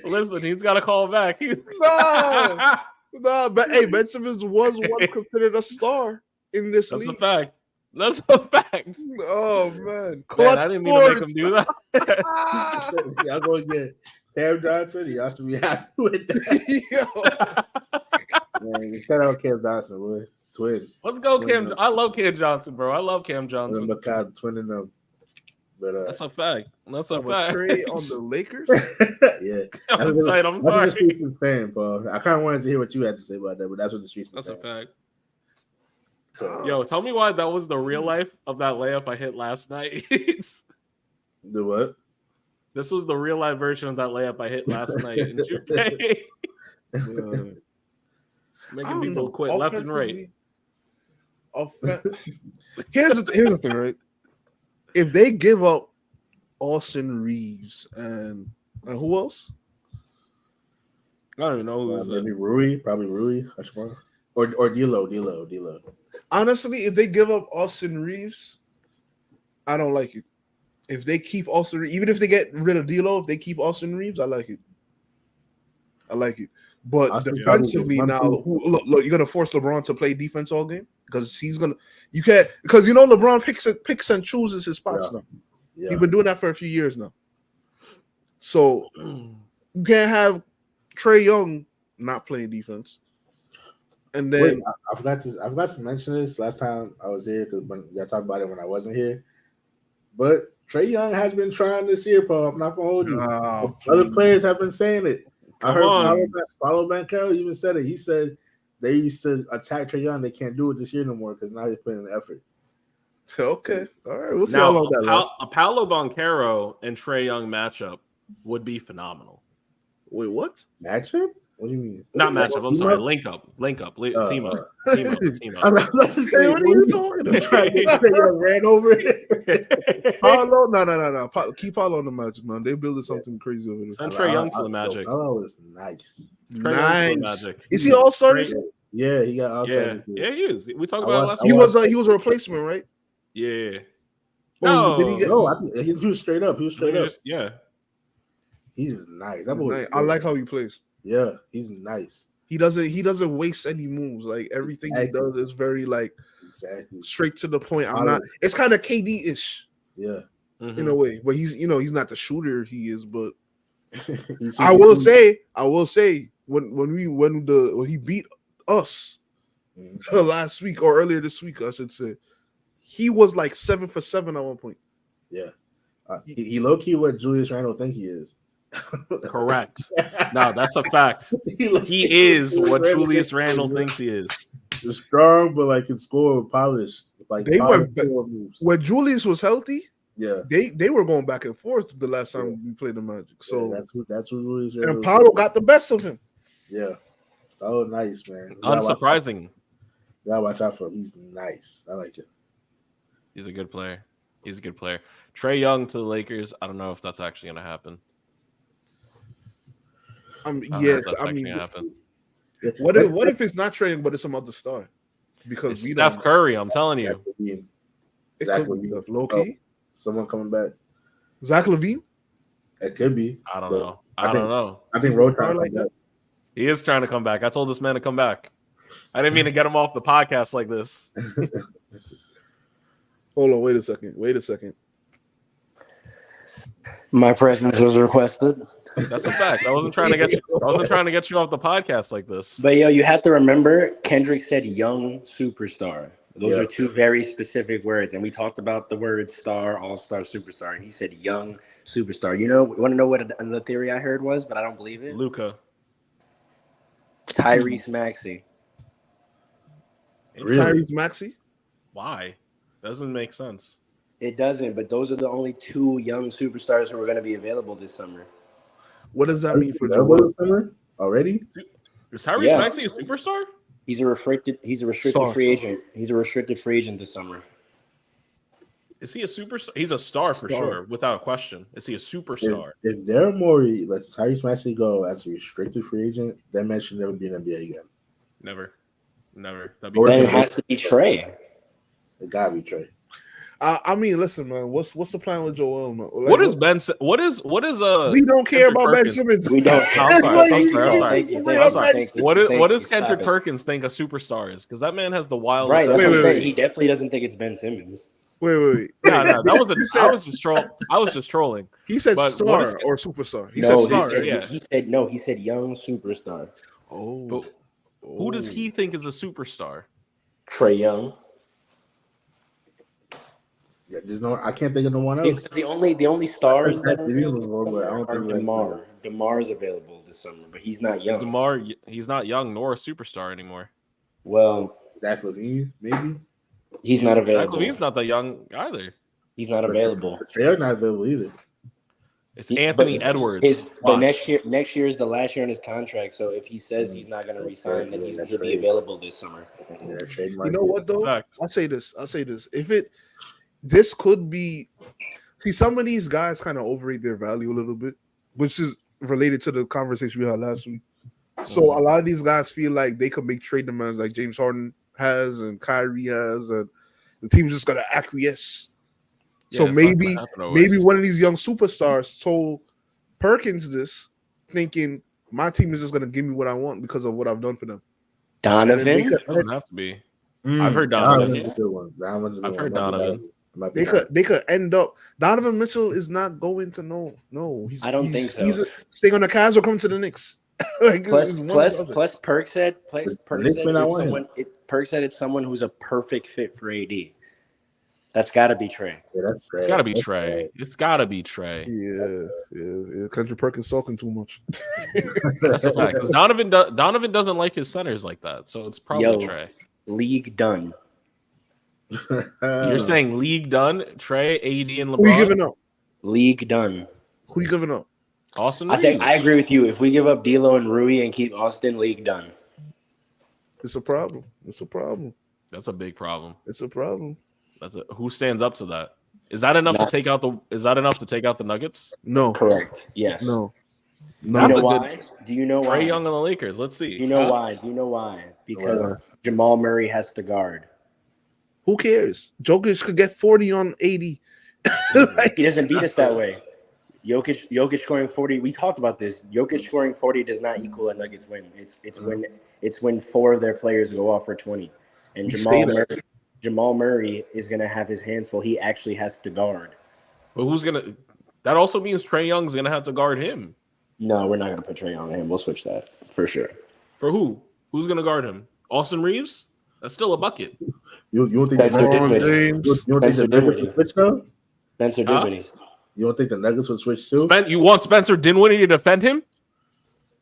Listen, he's got to call back. No, but hey, Ben Simmons was once considered a star in this That's league. a fact. That's a fact. Oh man, Man, clutch I didn't mean to make him do that. Y'all going to get Cam Johnson? Y'all should be happy with that. Man, shout out Cam Johnson, boy. Twin. Let's go, Cam. I love Cam Johnson, bro. I love Cam Johnson. Look out, twinning them. But That's a fact. That's a Of a fact. trade on the Lakers. yeah. I'm excited. I'm That's what the sorry. streets was saying, Paul. I kind of wanted to hear what you had to say about that, but that's what the streets was That's a saying. fact. Yo, tell me why that was the real life of that layup I hit last night. The what? This was the real life version of that layup I hit last night in 2K. Making people quit left and right. Here's the thing, right? If they give up Austin Reeves and who else? I don't even know who is Maybe Rui, probably Rui, or D'Lo. Honestly, if they give up Austin Reeves, I don't like it. If they keep Austin Reeves, even if they get rid of D'Lo, if they keep Austin Reeves, I like it. But Austin defensively Reeves, now, look, you're gonna force LeBron to play defense all game because you can't because LeBron picks and chooses his spots now. Yeah. He's been doing that for a few years now. So you can't have Trae Young not playing defense. And then Wait, I forgot to mention this last time I was here because when y'all talked about it when I wasn't here. But Trae Young has been trying this year, Paul. I'm not gonna hold you. Other players have been saying it. I heard Paulo Banchero even said it. He said they used to attack Trae Young. They can't do it this year no more because now he's putting in effort. Okay, all right. We'll see now, how long that lasts. a Paolo Banchero and Trae Young matchup would be phenomenal. Wait, what? Matchup? What do you mean? Not matchup. I'm sorry. Link up. Team up. Team up. I'm about to say, Hey, what are you talking about? Trae Young ran over it. Paulo? No. Keep Paulo on the Magic, man. They building something crazy over there. Send Trae Young to the Magic. Paulo was nice. Trae Young to the Magic. Is he all star? Yeah, he got all-star. Yeah, he is. We talked about it last He week. was a replacement, right? Yeah. No, he was straight up. Yeah. He's nice. I like how he plays. Yeah, he's nice. He doesn't waste any moves. Like everything he does is very straight to the point. It's kind of KD-ish. Yeah. In a way. But he's not the shooter he is, but I will say, when he beat us last week or earlier this week, I should say, he was like 7 for 7 at one point. Yeah, he low key what Julius Randle think he is. Correct. No, that's a fact. He is what Julius Randle thinks he is. He's strong, but like can score polished. Like They polished were when Julius was healthy. Yeah, they were going back and forth the last time we played the Magic. So that's what Julius and Randle. Paolo got the best of him. Yeah. Oh, nice, man. Unsurprising. You gotta watch out for him. He's nice. I like it. He's a good player. Trae Young to the Lakers. I don't know if that's actually going to happen. Happen. What if it's not Trae Young, but it's some other star? Because it's Steph Curry. I'm telling you. Zach LaVine. Low-key. Someone coming back. Zach LaVine? It could be. I don't know. I don't know. I think Road trying like that. He is trying to come back. I told this man to come back. I didn't mean to get him off the podcast like this. Hold on. Wait a second. My presence was requested. That's a fact. I wasn't trying to get you off the podcast like this. But you have to remember, Kendrick said young superstar. Those are two very specific words. And we talked about the word star, all-star, superstar. And he said young superstar. You want to know what the theory I heard was, but I don't believe it? Luka. Tyrese Maxey. Really? Tyrese Maxey? Why? Doesn't make sense. It doesn't, but those are the only two young superstars who are going to be available this summer. What does that mean for this summer already? Is Tyrese Maxey a superstar? He's a restricted free agent. He's a restricted free agent this summer. Is he a superstar? He's a star for sure, without question. Is he a superstar? If Daryl Morey lets Tyrese Maxey go as a restricted free agent, that man should never be in the NBA again. Never. Then it has to be Trae. It gotta be Trae. I mean, listen, man. What's the plan with Joel? Man? Like, what is Ben? What is We don't care about Ben Simmons. We don't. I'm sorry. What does Kendrick Perkins think a superstar is? Because that man has the wildest. Right. That's what I'm saying. He definitely doesn't think it's Ben Simmons. Wait. No. I was just trolling. He said star or superstar. He said star. He said young superstar. But who does he think is a superstar? Trae Young. Yeah, I can't think of no one else. Because the only stars that are DeMar. DeMar is available this summer, but he's not young. DeMar, he's not young nor a superstar anymore. Well, Zach LaVine, maybe. He's not available. Zach LaVine's not that young either. He's not available. Trae's not available either. It's Anthony Edwards. But next year is the last year in his contract. So if he says he's not going to resign, then he'll be available this summer. You know what though? I'll say this. This could be. See, some of these guys kind of overrate their value a little bit, which is related to the conversation we had last week. So a lot of these guys feel like they could make trade demands like James Harden has and Kyrie has, and the team's just gonna acquiesce. So maybe one of these young superstars told Perkins this, thinking my team is just gonna give me what I want because of what I've done for them. Donovan doesn't have to be. I've heard Donovan. I've heard Donovan. They could end up. Donovan Mitchell is not going to no. I don't think so. He's staying on the Cavs or coming to the Knicks. Plus, Perk said it's someone who's a perfect fit for AD. That's got to be Trae. It's got to be Trae. It's got to be Trae. Yeah. Kendrick Perkins talking too much. That's a fact. Because Donovan doesn't like his centers like that, so it's probably Trae. League done. You're saying league done? Trae, AD, and LeBron. Who you giving up? League done. Who you giving up? Austin. I agree with you. If we give up D'Lo and Rui and keep Austin, league done. It's a problem. That's a big problem. It's a problem. Who stands up to that? Is that enough to take out the Nuggets? No. Correct. Yes. No. Do you know why? Do you know why? Trae Young on the Lakers. Let's see. Do you know why? Because Jamal Murray has to guard. Who cares? Jokic could get 40 on 80. He doesn't beat us that way. Jokic scoring 40. We talked about this. Jokic scoring 40 does not equal a Nuggets win. It's when four of their players go off for 20. And Jamal Murray is going to have his hands full. He actually has to guard. But that also means Trae Young's going to have to guard him. No, we're not gonna put Trae Young on him. We'll switch that for sure. For who? Who's gonna guard him? Austin Reeves? That's still a bucket. You don't think Spencer the Nuggets? Dinwiddie. You don't think the Spencer Nuggets Dinwiddie. would switch though? Spencer Huh? Dinwiddie. You don't think the Nuggets would switch too? You want Spencer Dinwiddie to defend him?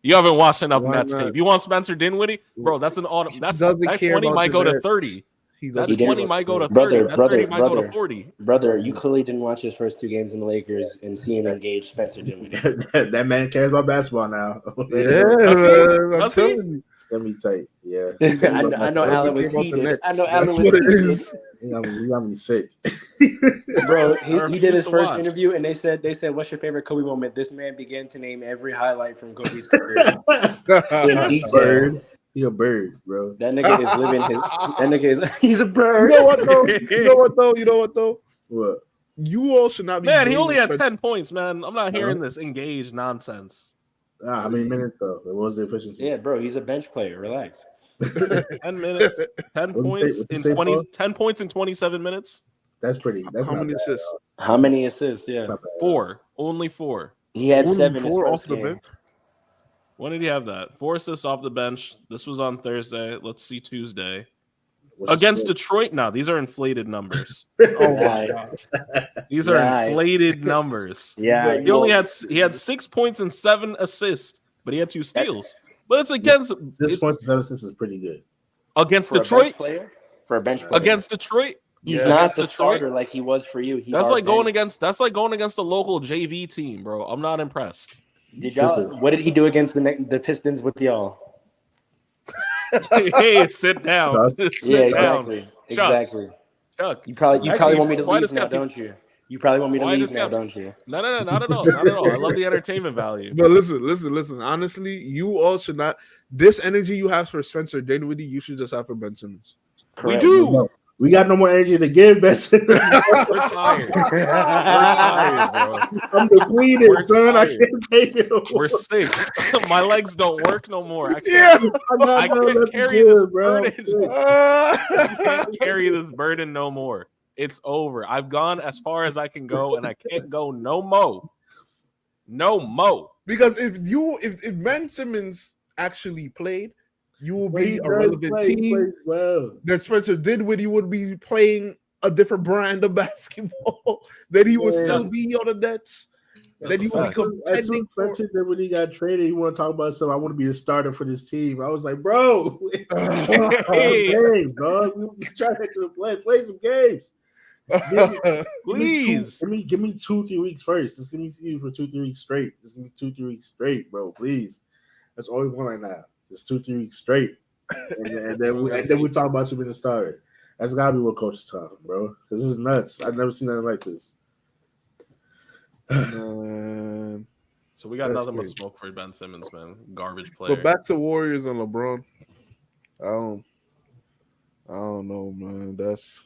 You haven't watched enough Why Nets not? tape. You want Spencer Dinwiddie, bro? That's an auto. That doesn't 20 care about might the go to Nets. 30. He That doesn't 20 care might go to 30. Brother, That brother, 30 might go to brother. 40. Brother, you clearly didn't watch his first 2 games in the Lakers and see him engage Spencer Dinwiddie. That man cares about basketball now. Yeah, Does he? man, I'm Does he? telling you. Let me tight. Yeah. I know Allen was Care about the heated. Nets. I know Allen That's was what it heated. is. You got me sick. Bro, I he refuse did his to first watch. interview and they said, what's your favorite Kobe moment? This man began to name every highlight from Kobe's career in detail. Bird. He a bird, bro. That nigga is living his. That nigga is. He's a bird. You know what though? You know what though? What? You all should not be. Man, he only had blaming 10 points, man. I'm not hearing this engaged nonsense. How many minutes though? What was the efficiency? Yeah, bro, he's a bench player. Relax. 10 minutes, 10 What'd you points say- in what'd you say, 20, Paul? 10 points in 27 minutes. That's pretty. That's How not many bad. assists? How many assists? Yeah, Not bad. 4, only 4. he had Only 7 his 4 first off the game. bench. When did he have that? 4 assists off the bench. This was on Thursday. Let's see Tuesday. What's the Against score? Detroit now. These are inflated numbers. Oh my Right. god. These are Right. inflated numbers. Yeah, He only had 6 points and 7 assists, but he had 2 steals. But it's against 6 points and 7 assists is pretty good. against for Detroit. a bench player. For a bench player, Against Detroit. he's Yeah, not against the Detroit. starter like he was for you. He's That's our like going bench. against. That's like going against a local JV team, bro. I'm not impressed. Did y'all? What did he do against the Pistons with y'all? Hey, sit down. Yeah, Sit down. exactly, Chuck. exactly. Chuck. You probably Actually, want me to why leave does now, Captain- don't you? You probably want me to Why leave does now, Captain- don't you? No, not at all. Not at all. I love the entertainment value. But listen. Honestly, you all should not. This energy you have for Spencer Dinwiddie, you should just have for Ben Simmons. Correct. We do. We got no more energy to give, Benson. We're tired. We're tired, bro. I'm depleted, We're son. I tired. can't take it. No We're more. sick. My legs don't work no more. I can't, I can't carry this burden. I can't carry this burden no more. It's over. I've gone as far as I can go, and I can't go no more. No more. Because if Ben Simmons actually played, you will be a relevant team. Well, That Spencer Dinwiddie would be playing a different brand of basketball. That he would Yeah. still be on the Nets. That's That a he would be fact. as soon contending as for. Spencer Dinwiddie got traded, he want to talk about something. I want to be a starter for this team. I was like, bro, Hey. games, dog. We try to play some games. Please. Give me 2-3 weeks first. Just let me see you for 2-3 weeks straight. Just give me 2-3 weeks straight, bro. Please. That's all we want right now. Just 2-3 weeks straight. And then we talk about you being a starter. That's gotta be what coach is talking, bro. Because this is nuts. I've never seen anything like this. Man. So we got That's nothing but crazy. smoke for Ben Simmons, man. Garbage player. But back to Warriors and LeBron. I don't know, man. That's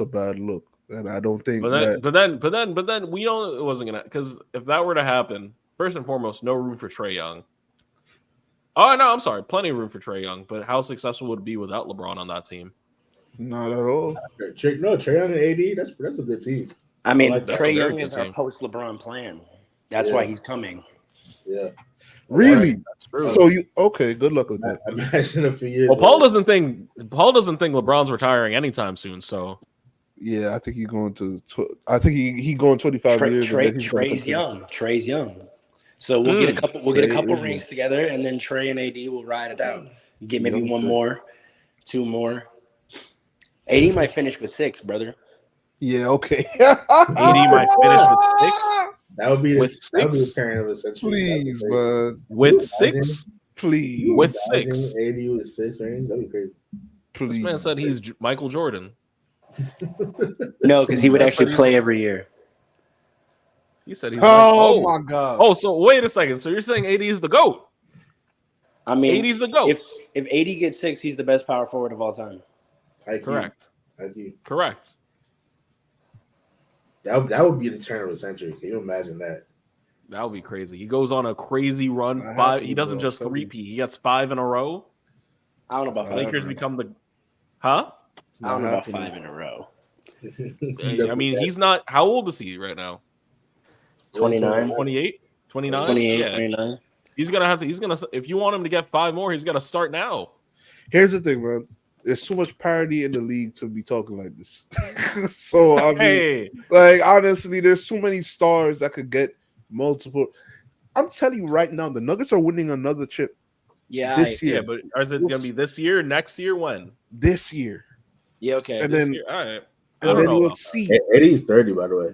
a bad look, and I don't think. But then we don't. It wasn't gonna, because if that were to happen, first and foremost, no room for Trae Young. Oh no, I'm sorry, plenty of room for Trae Young. But how successful would it be without LeBron on that team? Not at all. Trae Young and AD, that's a good team. I mean, Like, that's a Trae very Young good is our team. post LeBron plan. That's why he's coming. Yeah. Really? True. So you okay? Good luck with that. Imagine a few years. Well, Paul doesn't think LeBron's retiring anytime soon. So Yeah, I think he's going to. I think he going 25 years. and then he's gonna Trey's continue. young. Trey's young. So we'll get a couple. We'll get a Trae couple is rings young. together, and then Trey and AD will ride it out. Get maybe Young one Trae. more, 2 more. AD might finish with 6, brother. Yeah. Okay. AD might finish with 6. That would be With that would be six? the parent of the century. Please, man. With 6. Please. With 6. 80 with 6 rings. That'd be crazy. Please. This man said he's Michael Jordan. No, because he would That's actually what he's- play every year. He said he's. Oh my God. Oh, so wait a second. So you're saying AD is the GOAT? I mean, 80's the GOAT. If AD gets 6, he's the best power forward of all time. IQ. Correct. IQ. Correct. That would be the turn of the century. Can you imagine that? That would be crazy. He goes on a crazy run. I have 5. to, He doesn't bro. just 3P. He gets 5 in a row. I don't know about 5. Lakers become the. Huh? I don't know about happening. 5 in a row. I mean, he's not. How old is he right now? 29. 28. 29? 28, Yeah. 29. He's gonna have to. He's gonna. If you want him to get 5 more, he's gonna start now. Here's the thing, man. There's too much parity in the league to be talking like this. So I mean, Hey, like honestly, there's too many stars that could get multiple. I'm telling you right now, the Nuggets are winning another chip this year. yeah, but is it gonna be this year? Next year? When? This year, Yeah, okay. and This then year? All right. and then we'll see. Eddie's 30, by the way.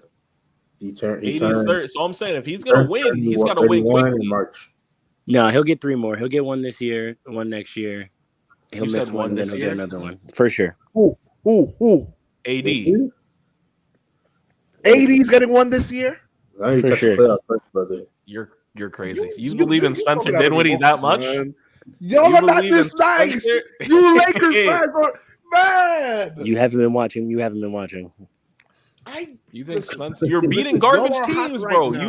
He 80's turned 30. So I'm saying if he's gonna win, he's got to win 31 quickly. in March. No, he'll get 3 more. He'll get 1 this year, 1 next year. He'll You miss said 1, one then this he'll year? get another one for sure. Who? AD. 80's getting one this year. Now you For touch sure. the playoff first, brother. You're crazy. You believe in you Spencer coming out of Dinwiddie your that mouth, much? man. Y'all You are not believe in this nice. Spencer? You Lakers fans are man. You haven't been watching. You think Listen, Spencer? You're beating listen, garbage y'all are hot teams, right bro. now.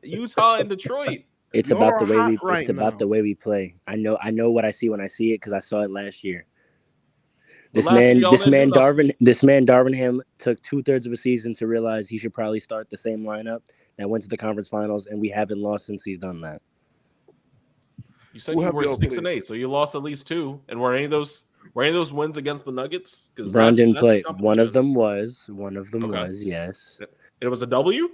Utah and Detroit. It's Y'all about are the way hot we. right It's about now. the way we play. I know what I see when I see it because I saw it last year. But This last year man, y'all this didn't man do nothing. Darvin Ham took 2/3 of a season to realize he should probably start the same lineup that went to the conference finals, and we haven't lost since he's done that. You said Who you have were y'all 6 and played? 8, so you lost at least 2. And were any of those wins against the Nuggets? Because Brown didn't the play. One of competition. them Okay. was yes. It was a W.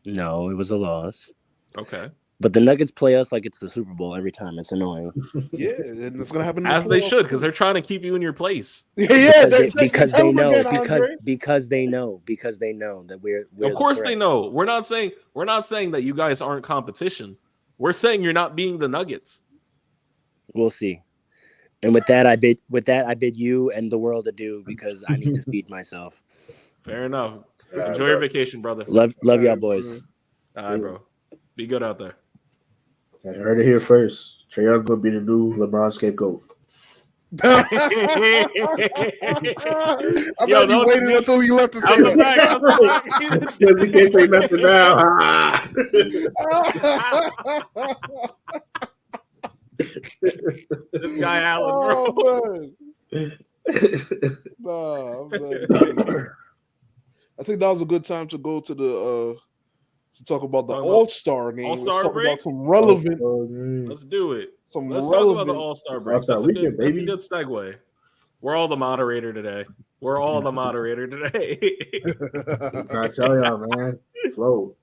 No, it was a loss. Okay. But the Nuggets play us like it's the Super Bowl every time. It's annoying. Yeah, and it's gonna happen in the As they playoffs, should, because too. they're trying to keep you in your place. Yeah, because they tell 'em know again, Andre. because they know that we're Of course the they threat. know. We're not saying that you guys aren't competition. We're saying you're not being the Nuggets. We'll see. And with that I bid you and the world adieu because I need to feed myself. Fair enough. Enjoy your vacation, brother. Love y'all boys. All right, bro. Be good out there. I heard it here first. Trae Young gonna be the new LeBron scapegoat. I bet you waited until he left to say Out the that. back. Because he can't say nothing now. This guy Allen, bro. Oh, man. I think that was a good time to go to the to talk about the All-Star game. All-Star Let's talk break? about some relevant. Let's do it. Some Let's relevant. talk about the All-Star break. All-Star That's a weekend, good baby. segue. We're all the moderator today. I tell y'all, man, flow.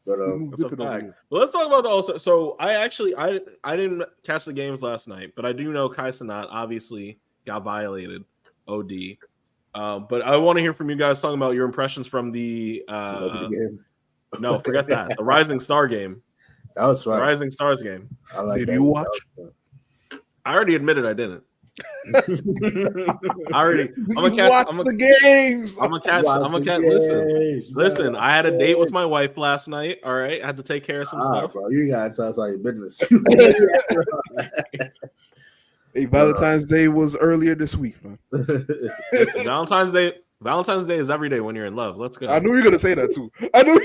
But That's a fact. Well, let's talk about the All-Star. So I didn't catch the games last night, but I do know Kai Cenat obviously got violated. OD. But I want to hear from you guys talking about your impressions from the game. No, forget that. The Rising Star game. That was fun. The Rising Stars game. I like Did that. you watch? I already admitted I didn't. I'm the games. Listen, I had a date with my wife last night. All right. I had to take care of some stuff. Bro, you guys sounds like business. Hey, Valentine's Day was earlier this week, man. Listen, Valentine's Day is every day when you're in love. Let's go. I knew you were gonna say that too. I knew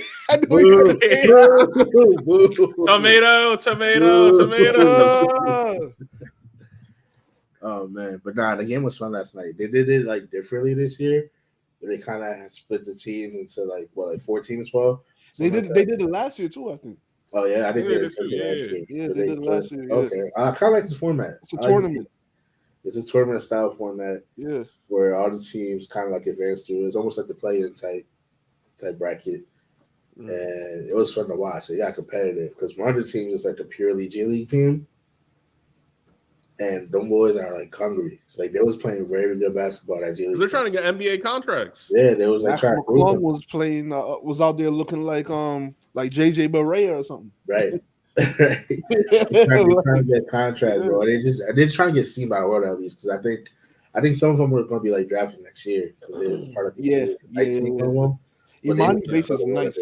you were gonna say that. Tomato. Oh man, but nah, the game was fun last night. They did it like differently this year. They kind of split the team into like 4 teams. Well, They did it last year too, I think. Oh yeah, I think they did it last year. Yeah, they did it last year. Yeah. Okay, I kind of like this format. It's a tournament. It's a tournament style format. Yeah, where all the teams kind of like advance through. It's almost like the play-in type bracket, and it was fun to watch. It got competitive because one of the teams is like a purely G League team, and them boys are like hungry. Like they was playing very good basketball at G League. They're trying to get NBA contracts. Yeah, they was like trying. McClung was playing. Was out there looking like JJ Barea or something. Right. Right. trying to get contracts, bro. They're trying to get seen by the world at least because I think some of them are going to be like drafted next year because they're part of the team. Imani Bates is nice.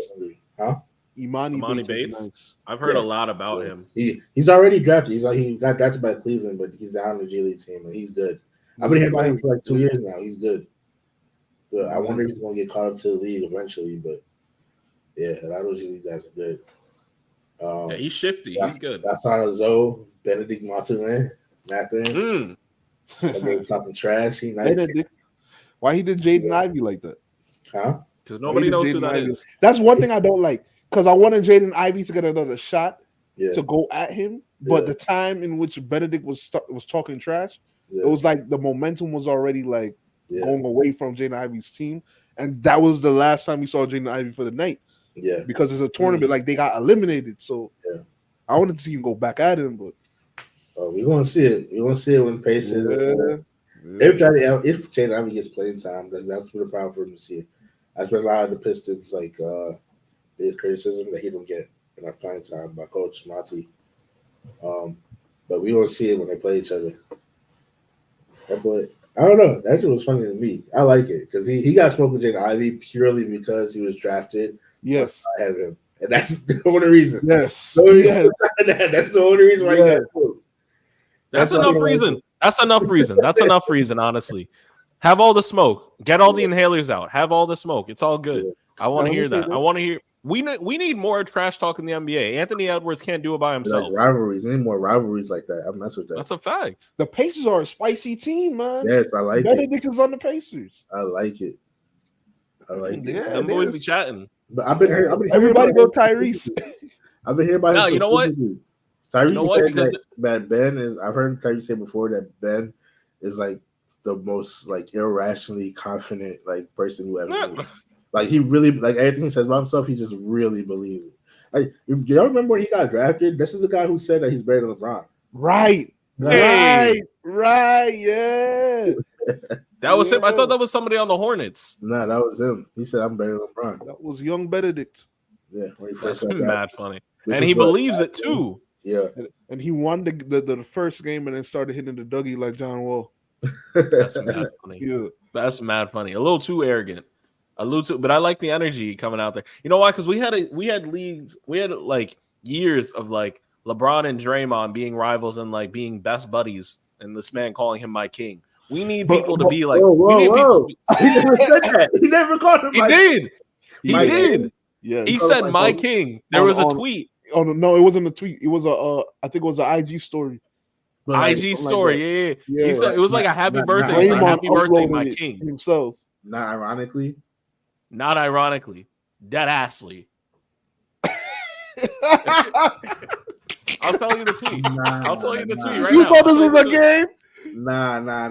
Huh? Imani Bates. Nice. I've heard a lot about him. He's already drafted. He got drafted by Cleveland, but he's down on the G League team and he's good. I've been hearing about him for like 2 years now. He's good. So I wonder if he's going to get caught up to the league eventually, but yeah, a lot of those G League guys are good. Yeah, he's shifty. He's good. That's on Zoe, Benedict Mathurin. That was talking trash. He nice. Why he did Jaden Ivey like that? Huh? Because nobody knows who that is. That's one thing I don't like. because I wanted Jaden Ivey to get another shot Yeah. to go at him, but Yeah. the time in which Benedict was talking trash, Yeah. it was like the momentum was already like Yeah. going away from Jaden Ivey's team, and that was the last time we saw Jaden Ivey for the night. Yeah. Because it's a tournament, like they got eliminated. So Yeah. I wanted to see him go back at him, but we're gonna see it. We're gonna see it when Pacers. Every time if Jaden Ivey gets playing time, that's the problem for him this year. That's been a lot of the Pistons like his criticism that he don't get enough playing time by Coach Monty. But we gonna see it when they play each other. That boy, I don't know. That shit was funny to me. I like it because he got smoked with Jaden Ivey purely because he was drafted. Yes, I have him, and that's the only reason. Yes, that's the only reason why he got smoked. That's enough reason. That's enough reason. That's enough reason, honestly. Have all the smoke. Get all the inhalers out. Have all the smoke. It's all good. I want to hear that. I want to hear. We need more trash talk in the NBA. Anthony Edwards can't do it by himself. Like rivalries. We need more rivalries like that. I mess with that. That's a fact. The Pacers are a spicy team, man. Yes, I like it. Benedict is on the Pacers. I like it. Yeah, them boys be chatting. But I've been hearing. Everybody go Tyrese. I've been hearing about. No, you know what? Tyrese said that Ben is. I've heard Tyrese say before that Ben is like the most like irrationally confident like person you ever knew. Like he really like everything he says about himself. He just really believes it. Like y'all remember when he got drafted? This is the guy who said that he's better than LeBron. Right. Yeah. That was him. I thought that was somebody on the Hornets. Nah, that was him. He said I'm better than LeBron. That was young Benedict. Yeah, when he first that's mad funny, and he believes it too. Yeah, and he won the first game and then started hitting the Dougie like John Wall. That's mad funny. Yeah. That's mad funny. A little too arrogant. But I like the energy coming out there. You know why? Because we had like years of like LeBron and Draymond being rivals and like being best buddies, and this man calling him my king. We need people to be like. Whoa. He never said that. He never called him. He did. He did. Yeah. He said my king. There was a tweet. Oh no, it wasn't a tweet. It was I think it was an IG story. IG story, like yeah. He said it was like a happy birthday. Happy birthday, my king. Himself. Not ironically. Dead assly. I'll tell you the tweet. I'll tell you the tweet right now. You thought this was a game? Nah.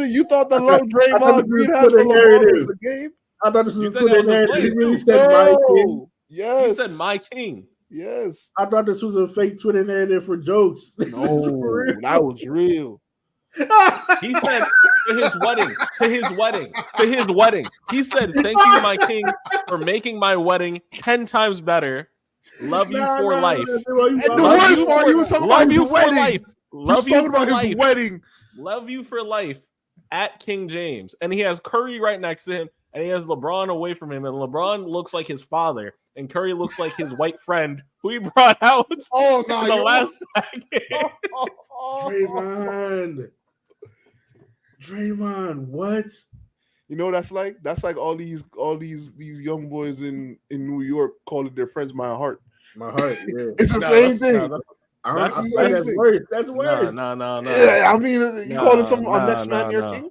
You thought the love Draymond Green has for LeBron was a game? I thought this was a Twitter narrative. He really said my king. Yes. He said my king. Yes. I thought this was a fake Twitter narrative for jokes. No, that was real. He said to his wedding. He said, "Thank you, my king, for making my wedding 10 times better. Love you for life." And the worst part, he was talking about his wedding. Love you for life. Wedding. Love you for life at King James. And he has Curry right next to him, and he has LeBron away from him. And LeBron looks like his father, and Curry looks like his white friend who he brought out in the last second. Draymond, what? You know what that's like? That's like all these young boys in New York calling their friends my heart. My heart, yeah. It's the same thing. That's worse. No. Yeah, I mean, you calling someone next man your king?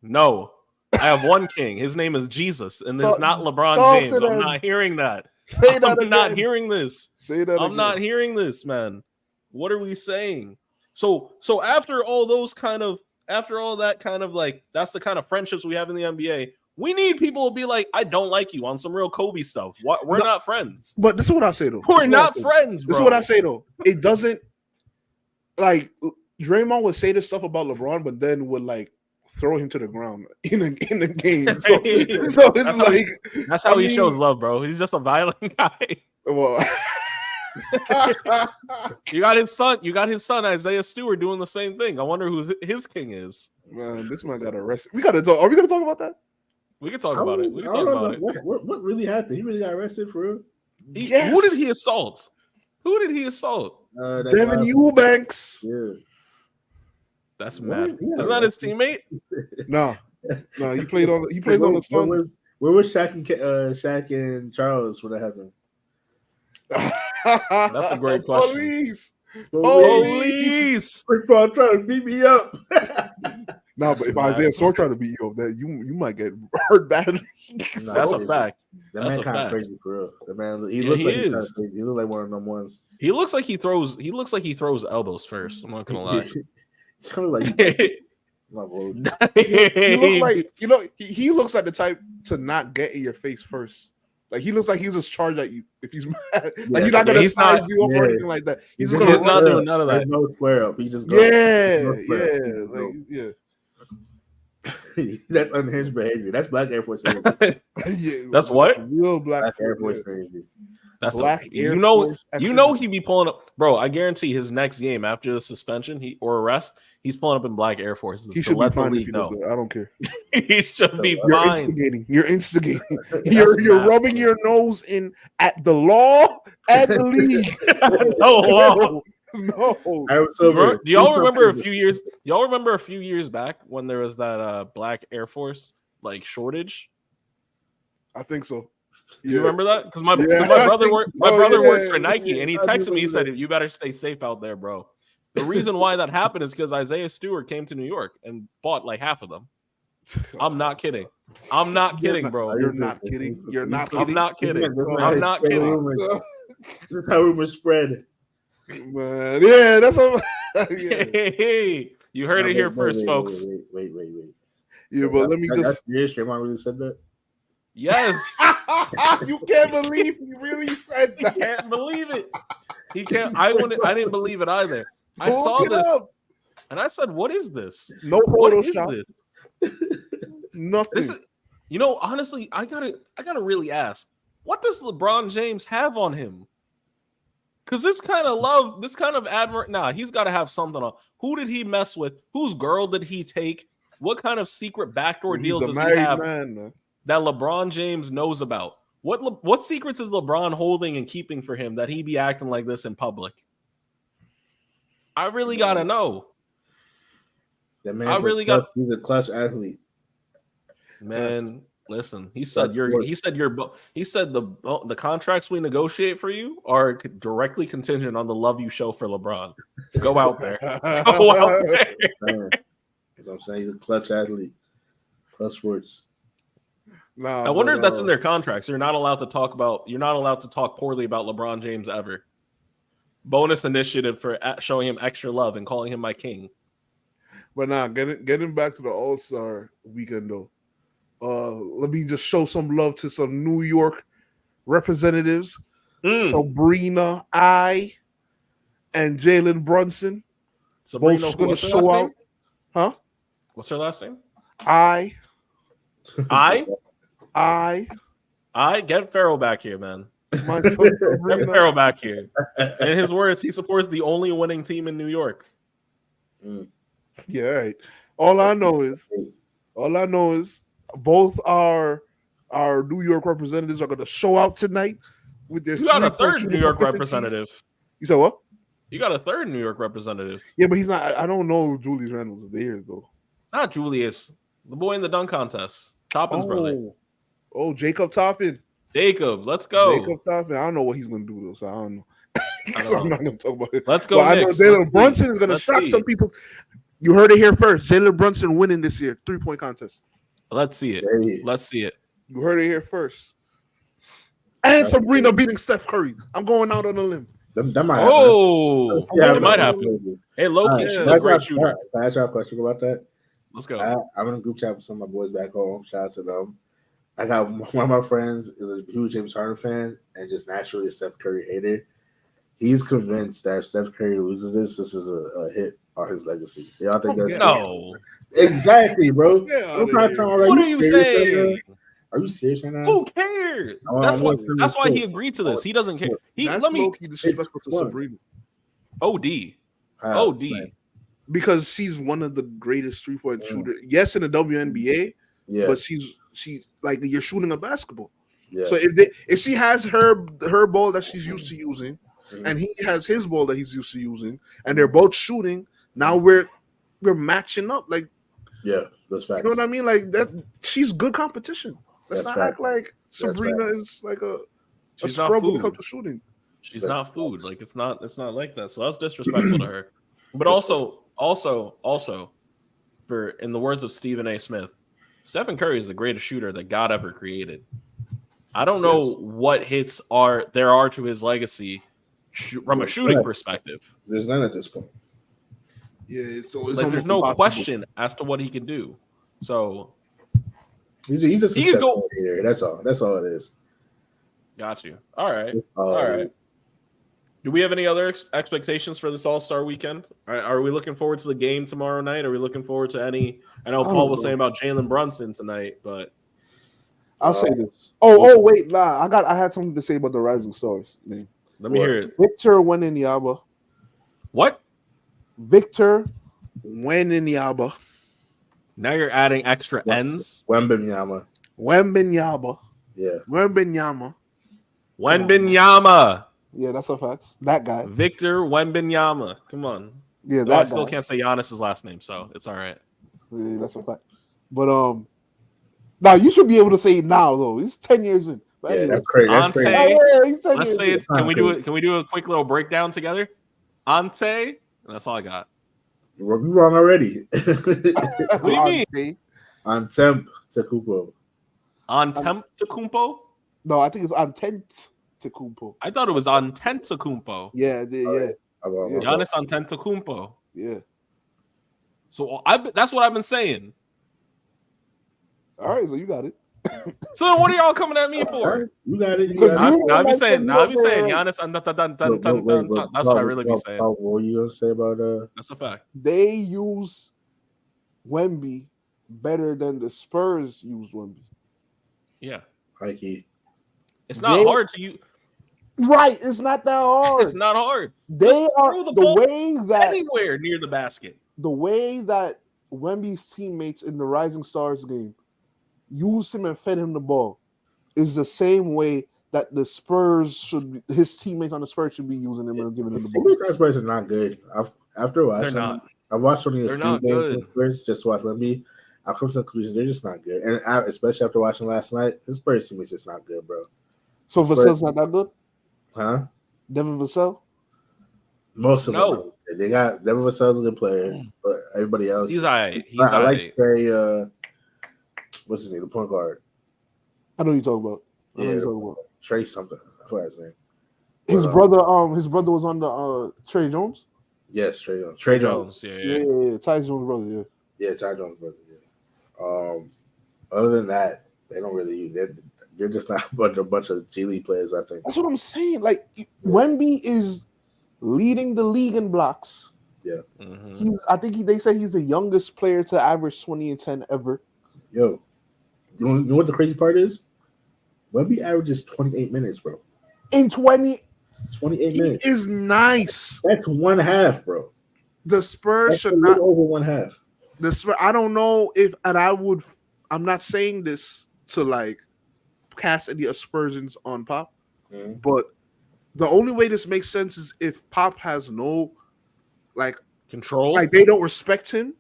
No. I have one king. His name is Jesus, and it's not LeBron James. I'm not hearing that. I'm not hearing this. Say that I'm not hearing this, man. What are we saying? So after all that kind of like, that's the kind of friendships we have in the NBA. We need people to be like, I don't like you on some real Kobe stuff. We're not friends. But this is what I say though. We're not friends, bro. This is what I say though. It doesn't like Draymond would say this stuff about LeBron, but then would like throw him to the ground in the game. So it's like that's how he shows love, bro. He's just a violent guy. Well, you got his son Isaiah Stewart doing the same thing. I wonder who his king is. Man, this man got arrested. We gotta talk. Are we gonna talk about that? We can talk about it. What really happened? He really got arrested for real? Yes. Who did he assault? Devin Eubanks. Yeah. That's mad. Isn't that his teammate? No, he played on the Suns. Where was Shaq and Charles when that happened? That's a great question. Police. Football trying to beat me up. No, but if Isaiah Sword tried to beat you up, that you might get hurt bad. That's a fact. That man kind of crazy for real. The man, he looks like he looks like one of them ones. He looks like he throws elbows first. I'm not gonna lie. He looks like the type to not get in your face first. Like he looks like he'll just charge at you if he's mad. Like he's not gonna size you up or anything like that. He's not doing none of that. There's no square up. He just goes. That's unhinged behavior. That's Black Air Force behavior. That's what? Real Black Air Force behavior. That's Black Air Force. You know he be pulling up, bro. I guarantee his next game after the suspension or arrest, he's pulling up in Black Air Forces. He should let be fine the if league he know. does that. I don't care. He should be You're fine. instigating. You're instigating. You're rubbing your nose in at the law and the league. No. Do y'all remember a few years? Y'all remember a few years back when there was that Black Air Force like shortage? I think so. You remember that? Because my brother works for Nike, and he texted me. He said, "You better stay safe out there, bro." The reason why that happened is because Isaiah Stewart came to New York and bought like half of them. I'm not kidding. I'm not kidding, bro. You're not kidding. You're not kidding. I'm not kidding. I'm not kidding. That's how rumors spread. Man, yeah, that's what. Hey, you heard it here first, folks. Wait. Yeah, but let me just. Draymond really said that. Yes. You can't believe he really said that. He can't believe it. He can't. I didn't believe it either. I saw this and I said, "What is this? No Photoshop. What is this? Nothing." This is, honestly, I gotta really ask, what does LeBron James have on him? Because this kind of love, this kind of he's got to have something on. Who did he mess with? Whose girl did he take? What kind of secret backdoor deals does he have that LeBron James knows about? What secrets is LeBron holding and keeping for him that he be acting like this in public? I really gotta know. That man, he's a clutch athlete. Man, listen. He said the contracts we negotiate for you are directly contingent on the love you show for LeBron. Go out there. Go out there. As I'm saying, he's a clutch athlete. Clutch sports. I wonder if that's in their contracts. You're not allowed to talk poorly about LeBron James ever. Bonus initiative for showing him extra love and calling him my king. But getting back to the All-Star weekend though. Let me just show some love to some New York representatives. Sabrina I and Jalen Brunson. Sabrina, both gonna show out. Huh? What's her last name? I get Farrell back here, man. Get Farrell back here. In his words, he supports the only winning team in New York. Yeah, right. All I know is both our New York representatives are going to show out tonight with their. You got a third New York representative. You said what? You got a third New York representative. Yeah, but he's not. I don't know if Julius Randle's there though. Not Julius, the boy in the dunk contest, Toppin's brother. Oh, Jacob Toppin. Jacob, let's go. Jacob Toppin. I don't know what he's going to do though, so I don't know. So I'm not going to talk about it. Let's go. But I know Jalen Brunson is going to shock some people. You heard it here first. Jalen Brunson winning this year 3-point contest. Let's see it. Let's see it. You heard it here first. And Sabrina beating Steph Curry. I'm going out on a limb. That might happen. It might happen. Hey, Loki, she's a great shooter. Can I ask you a question about that? Let's go. I'm in a group chat with some of my boys back home. Shout out to them. I got one of my friends is a huge James Harden fan and just naturally a Steph Curry hater. He's convinced that if Steph Curry loses this is a hit on his legacy. Y'all think that's no? Exactly, bro. What are you saying? Are you serious right now? Who cares? That's why he agreed to this. He doesn't care. Let me disrespectful to Sabrina. OD. Because she's one of the greatest 3-point shooters. Yes, in the WNBA, but she's like you're shooting a basketball. Yeah. So if she has her ball that she's used to using, and he has his ball that he's used to using, and they're both shooting, now we're matching up. Like, yeah, that's facts. You know what I mean? Like that, she's good competition. Let's not act like Sabrina is like a scrub when it comes to shooting. She's not food. Like it's not like that. So that's disrespectful to her. But also, for in the words of Stephen A. Smith, Stephen Curry is the greatest shooter that God ever created. I don't know what hits there are to his legacy from a shooting perspective. There's none at this point. Yeah, it's there's no question as to what he can do. So he's just a step here. That's all. That's all it is. Got you. All right. All right. Do we have any other expectations for this All-Star weekend? Are we looking forward to the game tomorrow night? Are we looking forward to any? I know Paul was saying about Jalen Brunson tonight, but I'll say this. Oh, wait, nah. I had something to say about the Rising Stars. Man. Let me hear it. Victor Wembanyama. What? Victor Wembanyama. Now you're adding extra N's. Wembanyama. Yeah. Wembanyama. Yeah, that's a fact. That guy. Victor Wembanyama. Come on. Yeah, I still can't say Giannis's last name, so it's all right. Yeah, that's a fact. But now you should be able to say it now though. He's 10 years in. But yeah, that's crazy. That's crazy. Let's say it. Can we do a quick little breakdown together? Ante. That's all I got. You're wrong already. What do you mean? Antetokounmpo. Antetokounmpo? No, I think it's Antetokounmpo. I thought it was Antetokounmpo. Yeah. Giannis Antetokounmpo. Yeah. So that's what I've been saying. All right, so you got it. So what are y'all coming at me for? You got it. I'll be saying Giannis Antetokounmpo. That's what I really be saying. What were you gonna say about That's a fact. They use Wemby better than the Spurs use Wemby. Yeah. Mikey. It's not hard to use. Right, it's not that hard. It's not hard. They are the way that anywhere near the basket. The way that Wemby's teammates in the Rising Stars game used him and fed him the ball is the same way that the Spurs his teammates on the Spurs should be using him and giving him the ball. Teammates on the Spurs are not good. After watching, I've watched only a few games of Spurs, just watch Wemby. I've come to the conclusion they're just not good, and especially after watching last night, his Spurs team is just not good, bro. So Vassell's not that good, huh? Devin Vassell. Most of them, they got Devin Vassell's a good player, but everybody else, he's alright. I like Trey. What's his name? The point guard. I know who you're talking about. Trey something. I forgot his name. His brother was on the Trey Jones. Yes, Trey Jones. Trey Jones. Yeah. Ty Jones' brother. Yeah, Ty Jones' brother. Yeah. Other than that, they don't really. They're just not a bunch of G League players. I think that's what I'm saying. Like Wemby is leading the league in blocks. Yeah. Mm-hmm. They said he's the youngest player to average 20 and 10 ever. Yo, you know what the crazy part is? Wemby averages 28 minutes, bro. In 28 minutes is nice. That's one half, bro. The Spurs should not over one half. The Spurs, I don't know if, and I'm not saying this to like cast any aspersions on Pop, but the only way this makes sense is if Pop has no like control, like they don't respect him,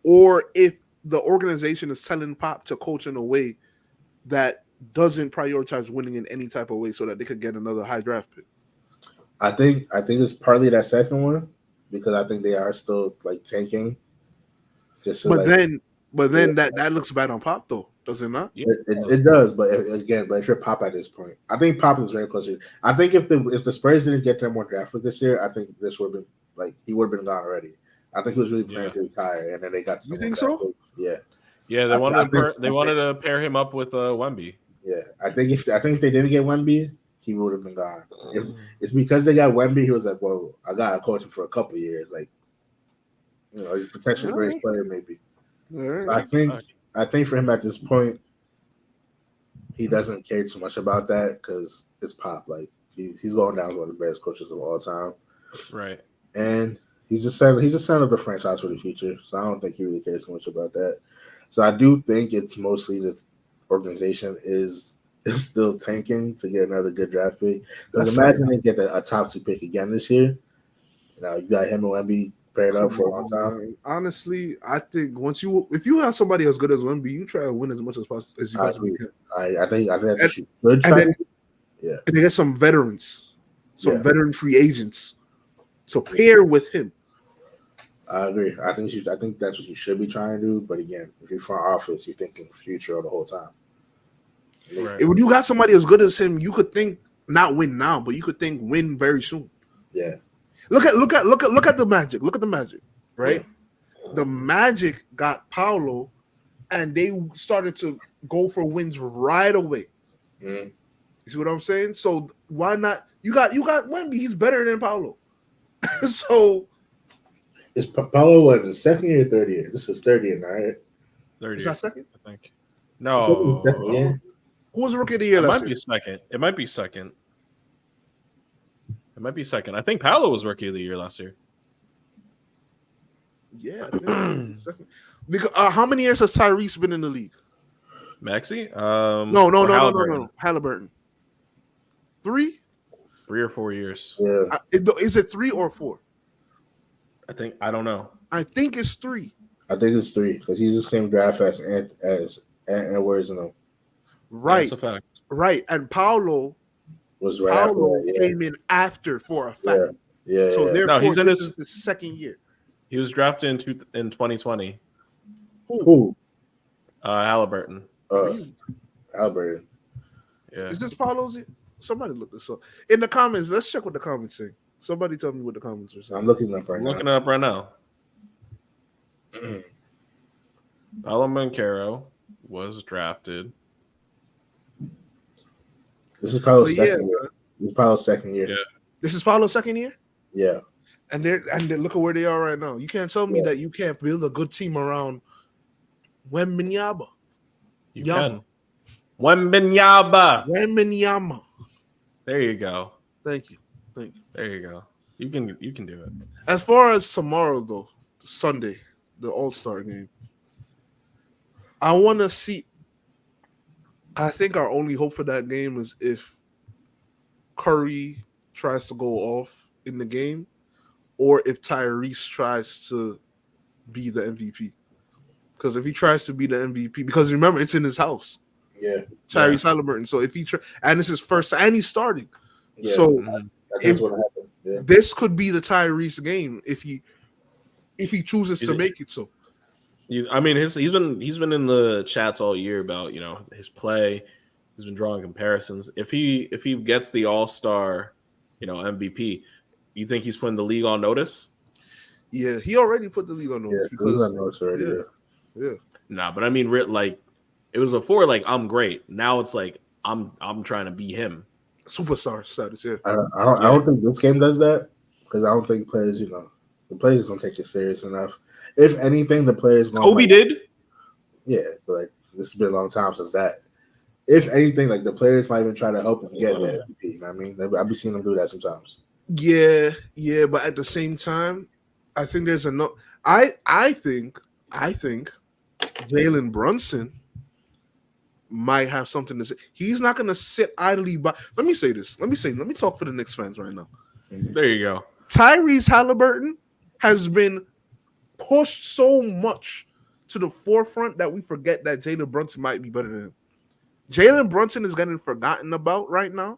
or if the organization is telling Pop to coach in a way that doesn't prioritize winning in any type of way so that they could get another high draft pick. I think it's partly that second one because I think they are still like tanking. But then that looks bad on Pop though, does it not? Yeah, it does, but if you're Pop at this point, I think Pop is very close here. I think if the Spurs didn't get their more draft pick this year, I think this would have been like he would have been gone already. I think he was really planning to retire, and then they got. You think so? Pick. Yeah. Yeah, they wanted to pair him up with Wemby. Yeah, I think if they didn't get Wemby, he would have been gone. It's because they got Wemby. He was like, well, I got to coach him for a couple of years, like he's potentially the greatest player, maybe. So I think for him at this point, he doesn't care too much about that because it's Pop. Like he's going down as one of the best coaches of all time, right? And he's just setting up the franchise for the future. So I don't think he really cares too much about that. So I do think it's mostly just organization is still tanking to get another good draft pick. Because imagine they get a top 2 pick again this year. You got him and Wemby paired up for a long time. Honestly, I think if you have somebody as good as Wemby, you try to win as much as possible as you possibly can. I think that's what you should try. Yeah, and they get some veterans, veteran free agents. So pair with him. I agree. I think that's what you should be trying to do. But again, if you're front office, you're thinking future the whole time. Right. If you got somebody as good as him, you could think not win now, but you could think win very soon. Yeah. Look at the Magic. Look at the Magic, right? Yeah. The Magic got Paolo, and they started to go for wins right away. Mm. You see what I'm saying? So why not? You got Wemby. He's better than Paolo. So is Paolo what, the second year or third year? This is third year now, right? Third is year, that second? I think. No. Second year? Who was the rookie of the year last year? It might be second. It might be second. I think Paolo was rookie of the year last year. Yeah, I think it was second. Because how many years has Tyrese been in the league? Maxey? No. Halliburton. 3? 3 or 4 years. Yeah. Is it 3 or 4? I don't know. I think it's 3. I think it's 3 because he's the same draft as Edwards and them. Right. That's a fact. Right. And Paolo came in after for a fact. Yeah. So therefore, he's in his second year. He was drafted in 2020. Who? Halliburton. Halliburton. Yeah. Is this Paolo's? Somebody look this up in the comments. Let's check what the comments say. Somebody tell me what the comments are saying. I'm looking up right now. Looking it up right now. Paolo Banchero was drafted. This is Paolo's second year. This is Paolo's second year. Yeah. This is Paolo's second year? Yeah. And they look at where they are right now. You can't tell me that you can't build a good team around Wembanyama. You can. Wembanyama. There you go. Thank you. There you go. You can do it. As far as tomorrow though, Sunday, the All-Star game, I want to see. I think our only hope for that game is if Curry tries to go off in the game, or if Tyrese tries to be the MVP. Because if he tries to be the MVP, because remember, it's in his house. Yeah. Tyrese Halliburton. So if he and this is first, and he's starting. Yeah. So that's what happened. Yeah. This could be the Tyrese game if he chooses to make it so. I mean, he's been in the chats all year about his play. He's been drawing comparisons. If he gets the All-Star, MVP, you think he's putting the league on notice? Yeah, he already put the league on notice because on notice already. Yeah. Nah, but I mean, like it was before. Like I'm great. Now it's like I'm trying to be him. Superstar status. Yeah. I don't think this game does that because I don't think players, the players don't take it serious enough. If anything, the players going. Kobe did. Yeah, but like this has been a long time since that. If anything, like the players might even try to help him get an MVP. You know what I mean? I've been seeing them do that sometimes. Yeah, but at the same time, I think there's enough. I think Jalen Brunson might have something to say. He's not going to sit idly by. Let me say this. Let me talk for the Knicks fans right now. There you go. Tyrese Halliburton has been pushed so much to the forefront that we forget that Jalen Brunson might be better than him. Jalen Brunson is getting forgotten about right now.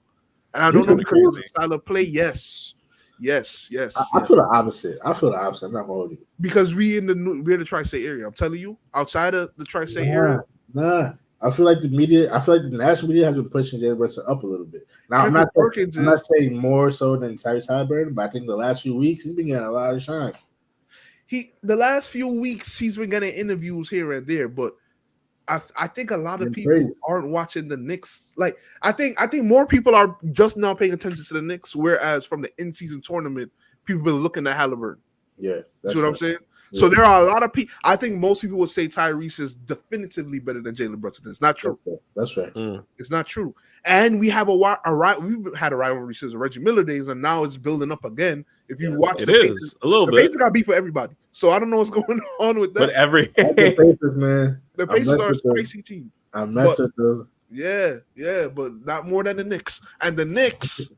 And I don't know because it's a style of play. Yes. I feel the opposite. I'm not going to. Because we're in the tri-state area. I'm telling you, outside of the tri-state area. Nah. I feel like the national media has been pushing Jalen Brunson up a little bit. Now, I'm not saying more so than Tyrese Halliburton, but I think the last few weeks he's been getting a lot of shine. The last few weeks he's been getting interviews here and there, but I think a lot of people aren't watching the Knicks. Like I think more people are just now paying attention to the Knicks, whereas from the in-season tournament, people been looking at Halliburton. Yeah, that's what I'm saying. Yeah. So there are a lot of people. I think most people would say Tyrese is definitively better than Jalen Brunson. It's not true. That's right. It's not true. And we have we've had a rivalry since the Reggie Miller days, and now it's building up again. If you watch it is a little bit. The Pacers got beef for everybody, so I don't know what's going on with that. But the Pacers, man, the Pacers are a crazy team. I mess with them. Yeah, but not more than the Knicks. And the Knicks,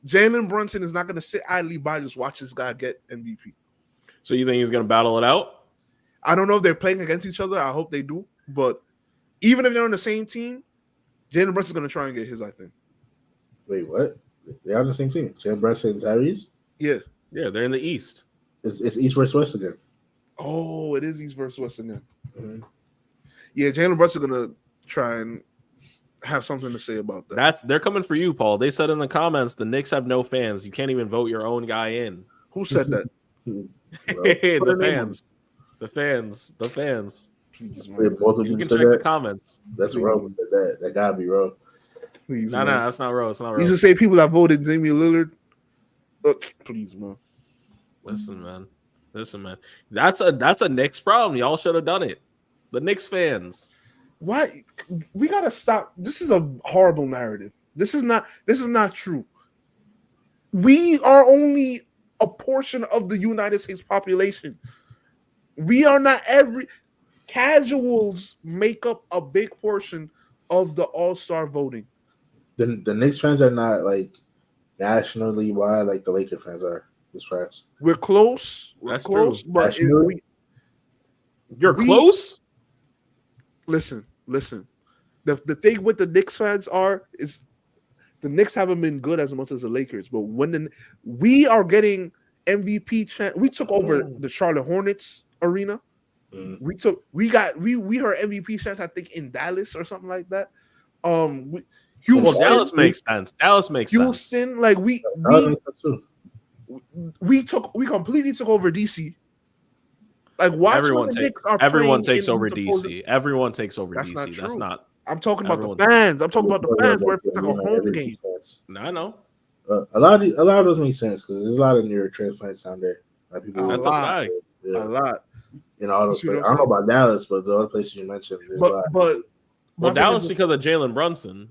Jalen Brunson is not going to sit idly by just watch this guy get MVP. So you think he's going to battle it out? I don't know if they're playing against each other. I hope they do. But even if they're on the same team, Jalen Brunson's going to try and get his, I think. Wait, what? They're on the same team? Jalen Brunson and Tyrese? Yeah. Yeah, they're in the East. It's East versus West again. Oh, it is East versus West again. Mhm. Yeah, Jalen Brunson gonna try and have something to say about that. They're coming for you, Paul. They said in the comments the Knicks have no fans. You can't even vote your own guy in. Who said that? Well, Hey, put the a name on fans. The fans. Please, it. man. Both of You them can said check the that. comments. That's Roe who said that. That gotta be Roe. Please, No, man. that's not Roe. It's not These Roe. are the same people that voted Damian Lillard. Please, man. Listen, man. That's a Knicks problem. Y'all should have done it. The Knicks fans. Why we gotta stop? This is a horrible narrative. This is not true. We are only a portion of the United States population. We are not every casuals make up a big portion of the all-star voting. The Knicks fans are not like nationally wide like the Laker fans are. This facts. We're close. That's close, true. but Nationally? You're close? Listen. The thing with the Knicks fans is the Knicks haven't been good as much as the Lakers, but when we are getting MVP chance, we took over the Charlotte Hornets arena. Mm. We heard MVP chance, I think, in Dallas or something like that. Houston, Well, Dallas makes sense. Houston, like we completely took over DC. Like watch Everyone when the Knicks are takes playing over in DC. Everyone takes over That's DC. not true. That's not. I'm talking about Everyone- the fans. I'm talking about the fans where it's like a home game. No, I know. A lot of those make sense because there's a lot of neuro transplants down there. Like people, That's a a lot. fact. yeah. A lot. In all those You see what places. I I'm don't know about Dallas, but the other places you mentioned, there's a lot. But Well, my thing Dallas is because of Jalen Brunson.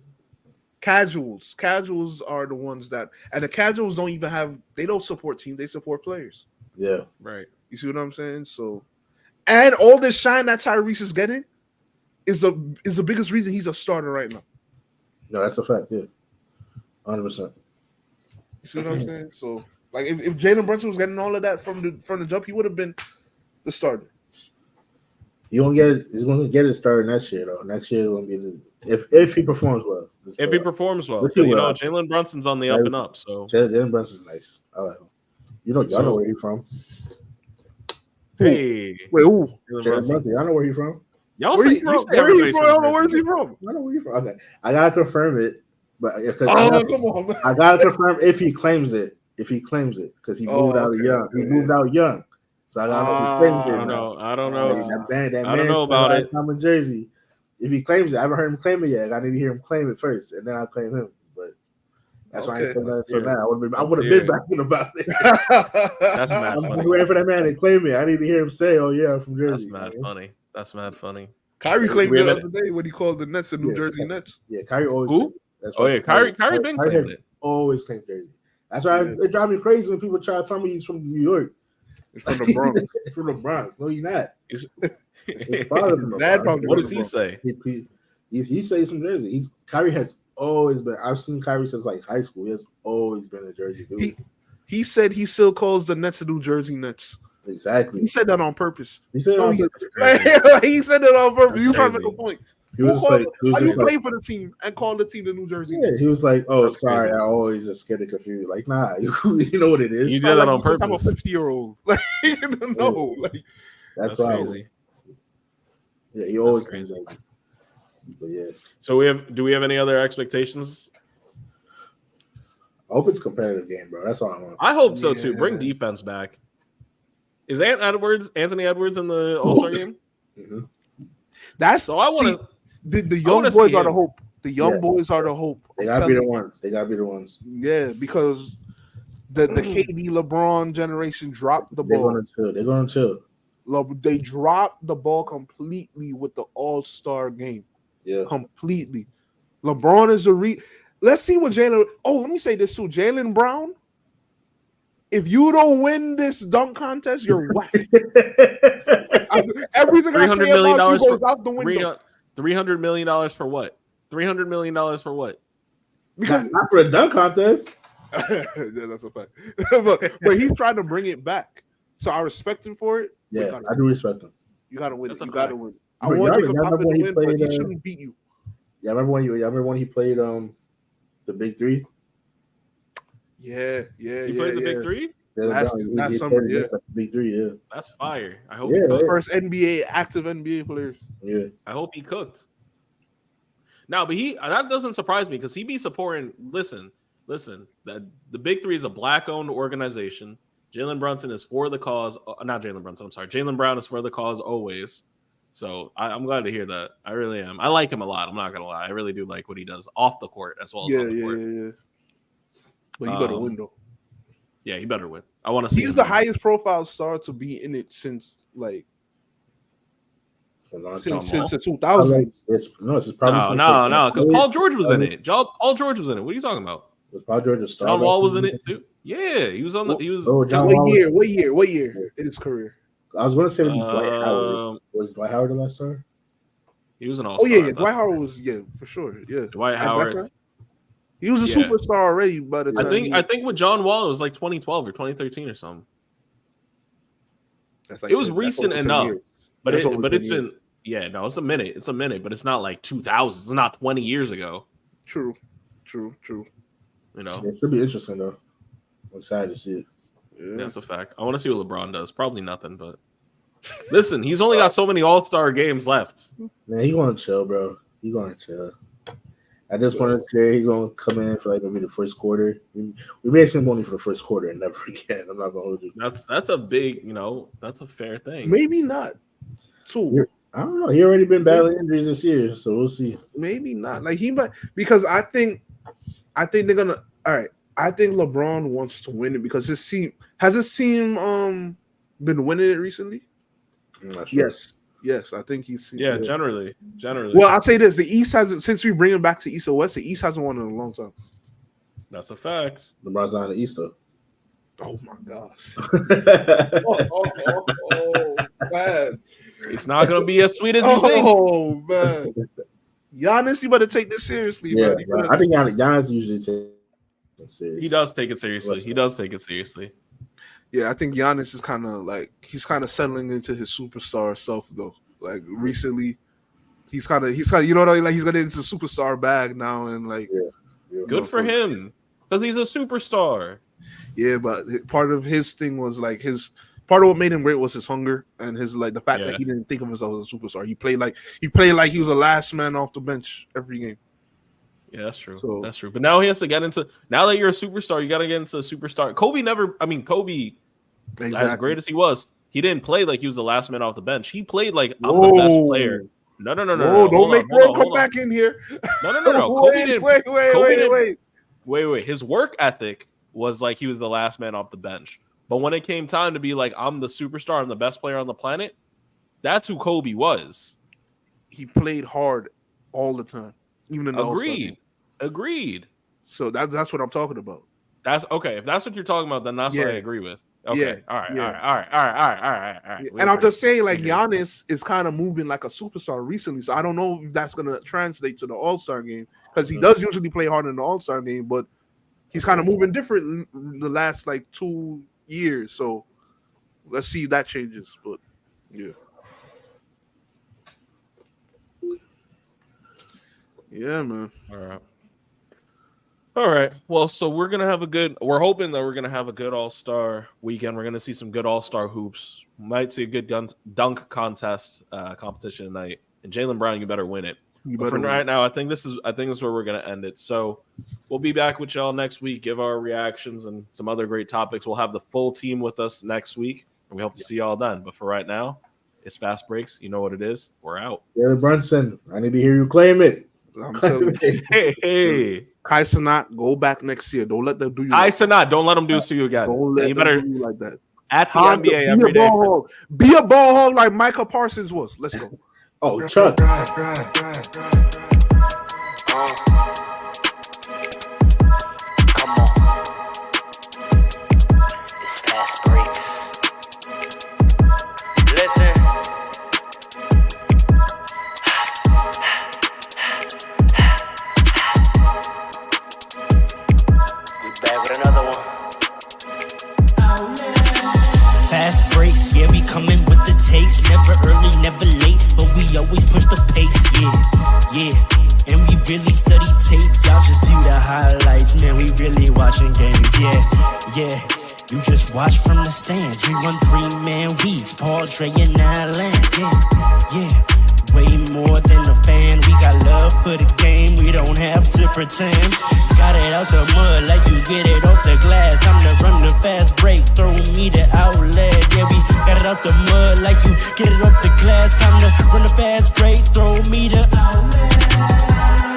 casuals are the ones that, and the casuals they don't support teams, they support players. Yeah, Right. You see what I'm saying? So, and all this shine that Tyrese is getting is the biggest reason he's a starter right now. no, that's a fact. Yeah, 100%. You see what I'm saying? So, like, if Jalen Brunson was getting all of that from the jump, he would have been the starter. He's gonna get it started next year though. Next year gonna be if he performs well. If he performs well, Which but he you know, will. Jalen Brunson's on the up and up. So Jalen Brunson's nice. I like him. Y'all know where he's from. hey, Wait, who? Jalen Brunson. Y'all know where he's from. Y'all Where say he from? you say Where he everybody's from? I don't know where's Jersey. he from. I know where he's from. Okay, I gotta confirm it, but Come on, man. I gotta confirm if he claims it. If he claims it, because he moved out young. He moved out young, so I gotta know if he claims it. I don't know. That I don't know about it. I'm in Jersey. If he claims it, I haven't heard him claim it yet. I need to hear him claim it first, and then I'll claim him. But that's why I ain't said that until now. I would have been backing about it. That's mad I'm funny. waiting for that man to claim it. I need to hear him say, "Oh yeah, I'm from Jersey." That's mad funny. Kyrie claimed We it the have other day when he called the Nets the New Jersey Nets. Yeah, Kyrie always. Who? That's Oh yeah, Kyrie been claimed it. Always claimed Jersey. That's why it drives me crazy when people try to tell me he's from New York. It's from the Bronx. From the Bronx. No, you're not. What does he say? He says he's from Jersey. Kyrie has always been. I've seen Kyrie since like high school. He has always been a Jersey dude. He said he still calls the Nets the New Jersey Nets. Exactly. He said that on purpose. He said it on purpose. He said it on purpose. He was trying to make a point. He was How just you like, play for the team and call the team the New Jersey yeah, Nets? he was like, "Oh, That's sorry, crazy. I always just get it confused." Like, nah, you know what it is. You did that on I'm a purpose. 50-year-old. Like, no, like That's crazy. Yeah, he always That's crazy. But yeah, So do we have any other expectations? I hope it's a competitive game, bro. That's all I want. I hope so too. Bring defense back. Is Anthony Edwards in the All-Star game? Mm-hmm. That's so I want to. The young boys are the hope. The young boys are the hope. They gotta be the ones. They gotta be the ones. Yeah, because the KD LeBron generation dropped the ball. They're gonna chill. They dropped the ball completely with the All-Star game. Yeah, completely. LeBron is Let's see what Jalen. Oh, let me say this too. Jalen Brown. If you don't win this dunk contest, you're whack. Everything I say about you goes out the window. $300 million for what? $300 million for what? Because not for a dunk contest. Yeah, that's a fact. but he's trying to bring it back. So I respect him for it. Yeah, I do respect him. You gotta win. You gotta win. I Bro, want Jacob y'all Toppin to when he win, but played, he shouldn't beat you. Yeah, I remember when he played the Big Three. Yeah. He played the Big Three? last summer. Yeah, Big 3. Yeah, that's fire. I hope he cooked. First active NBA player. Yeah, I hope he cooked. Now, but that doesn't surprise me because he be supporting. Listen. That the Big 3 is a black-owned organization. Jalen Brunson is for the cause. Not Jalen Brunson. I'm sorry. Jalen Brown is for the cause always. So I'm glad to hear that. I really am. I like him a lot. I'm not gonna lie. I really do like what he does off the court as well as on the court. Yeah. But he better win though. Yeah, he better win. I want to see. He's the highest profile star to be in it since like since the 2000s. It's probably no, because Paul George was in it. Paul George was in it. What are you talking about? Was Paul George a star? John Wall was in it too. Yeah, he was on the. He was. What year in his career? I was going to say Dwight Howard. Was Dwight Howard the last star? He was an all-star. Oh yeah, Dwight Howard was for sure. Yeah, Dwight Howard. He was a superstar already by the time. I think with John Wall it was like 2012 or 2013 or something. Like it was recent enough, but it's been it's a minute. It's a minute, but it's not like 2000. It's not 20 years ago. True. You know, it should be interesting though. I'm excited to see it. Yeah. That's a fact. I want to see what LeBron does. Probably nothing, but listen, he's only got so many All-Star games left. Man, he's going to chill, bro. He's going to chill. At this point in his career, he's going to come in for like maybe the first quarter. We may see him only for the first quarter and never again. I'm not going to do that's a big, that's a fair thing. Maybe not. Too. I don't know. He already been battling injuries this year, so we'll see. Maybe not. Like he might, because I think they're gonna. All right. I think LeBron wants to win it because his team been winning it recently. I'm not sure. Yes, I think he's. Yeah, generally. Well, I'll say this: the East hasn't. Since we bring it back to East or West, the East hasn't won in a long time. That's a fact. LeBron's not in the East though. Oh my gosh! oh man! It's not gonna be as sweet as you think. Oh man! Giannis, you better take this seriously, man. I think Giannis usually takes it seriously. He does take it seriously. Yeah, I think Giannis is kind of like he's kind of settling into his superstar self though. Like recently, he's kind of you know what I mean? Like he's getting into superstar bag now and like good for him because he's a superstar. Yeah, but part of his thing was like part of what made him great was his hunger and his like the fact that he didn't think of himself as a superstar. He played like he was the last man off the bench every game. Yeah, that's true. That's true. But now he has to get into. Now that you're a superstar, you got to get into a superstar. Kobe, as great as he was, he didn't play like he was the last man off the bench. He played like I'm the best player. No. Don't make Will come back in here. No. Kobe didn't. Wait. His work ethic was like he was the last man off the bench. But when it came time to be like I'm the superstar, I'm the best player on the planet, that's who Kobe was. He played hard all the time, even in the Agreed. So that's what I'm talking about. That's okay. If that's what you're talking about, then that's what I agree with. Okay. Yeah. All right. And I'm just saying, like Giannis is kind of moving like a superstar recently, so I don't know if that's gonna translate to the All-Star game because he does usually play hard in the All-Star game, but he's kind of moving different in the last like 2 years. So let's see if that changes. But yeah, man. All right. Well, so we're hoping that we're gonna have a good All-Star weekend. We're gonna see some good All-Star hoops. Might see a good dunk contest competition tonight. And Jalen Brown, you better win it. Right now, I think this is where we're gonna end it. So we'll be back with y'all next week, give our reactions and some other great topics. We'll have the full team with us next week, and we hope to see y'all then. But for right now, it's Fast Breaks. You know what it is. We're out. Jalen Brunson, I need to hear you claim it. I'm telling you. Hey. Kai Cenat, go back next year. Don't let them do you. Kai Cenat, don't let them do this to you again. Don't let them do you like that. At the NBA every day. Be a ball hog like Micah Parsons was. Let's go. Oh, Chuck. Fast breaks, yeah, we coming with the takes. Never early, never late, but we always push the pace, yeah. And we really study tape, y'all just view the highlights, man, we really watching games, yeah. You just watch from the stands. We run 3-man weeks. Paul, Dre, and Allen. Yeah. Way more than a fan. We got love for the game. We don't have to pretend. Got it out the mud like you get it off the glass. I'm to run the fast break. Throw me the outlet. Yeah, we got it out the mud like you get it off the glass. Time to run the fast break. Throw me the outlet.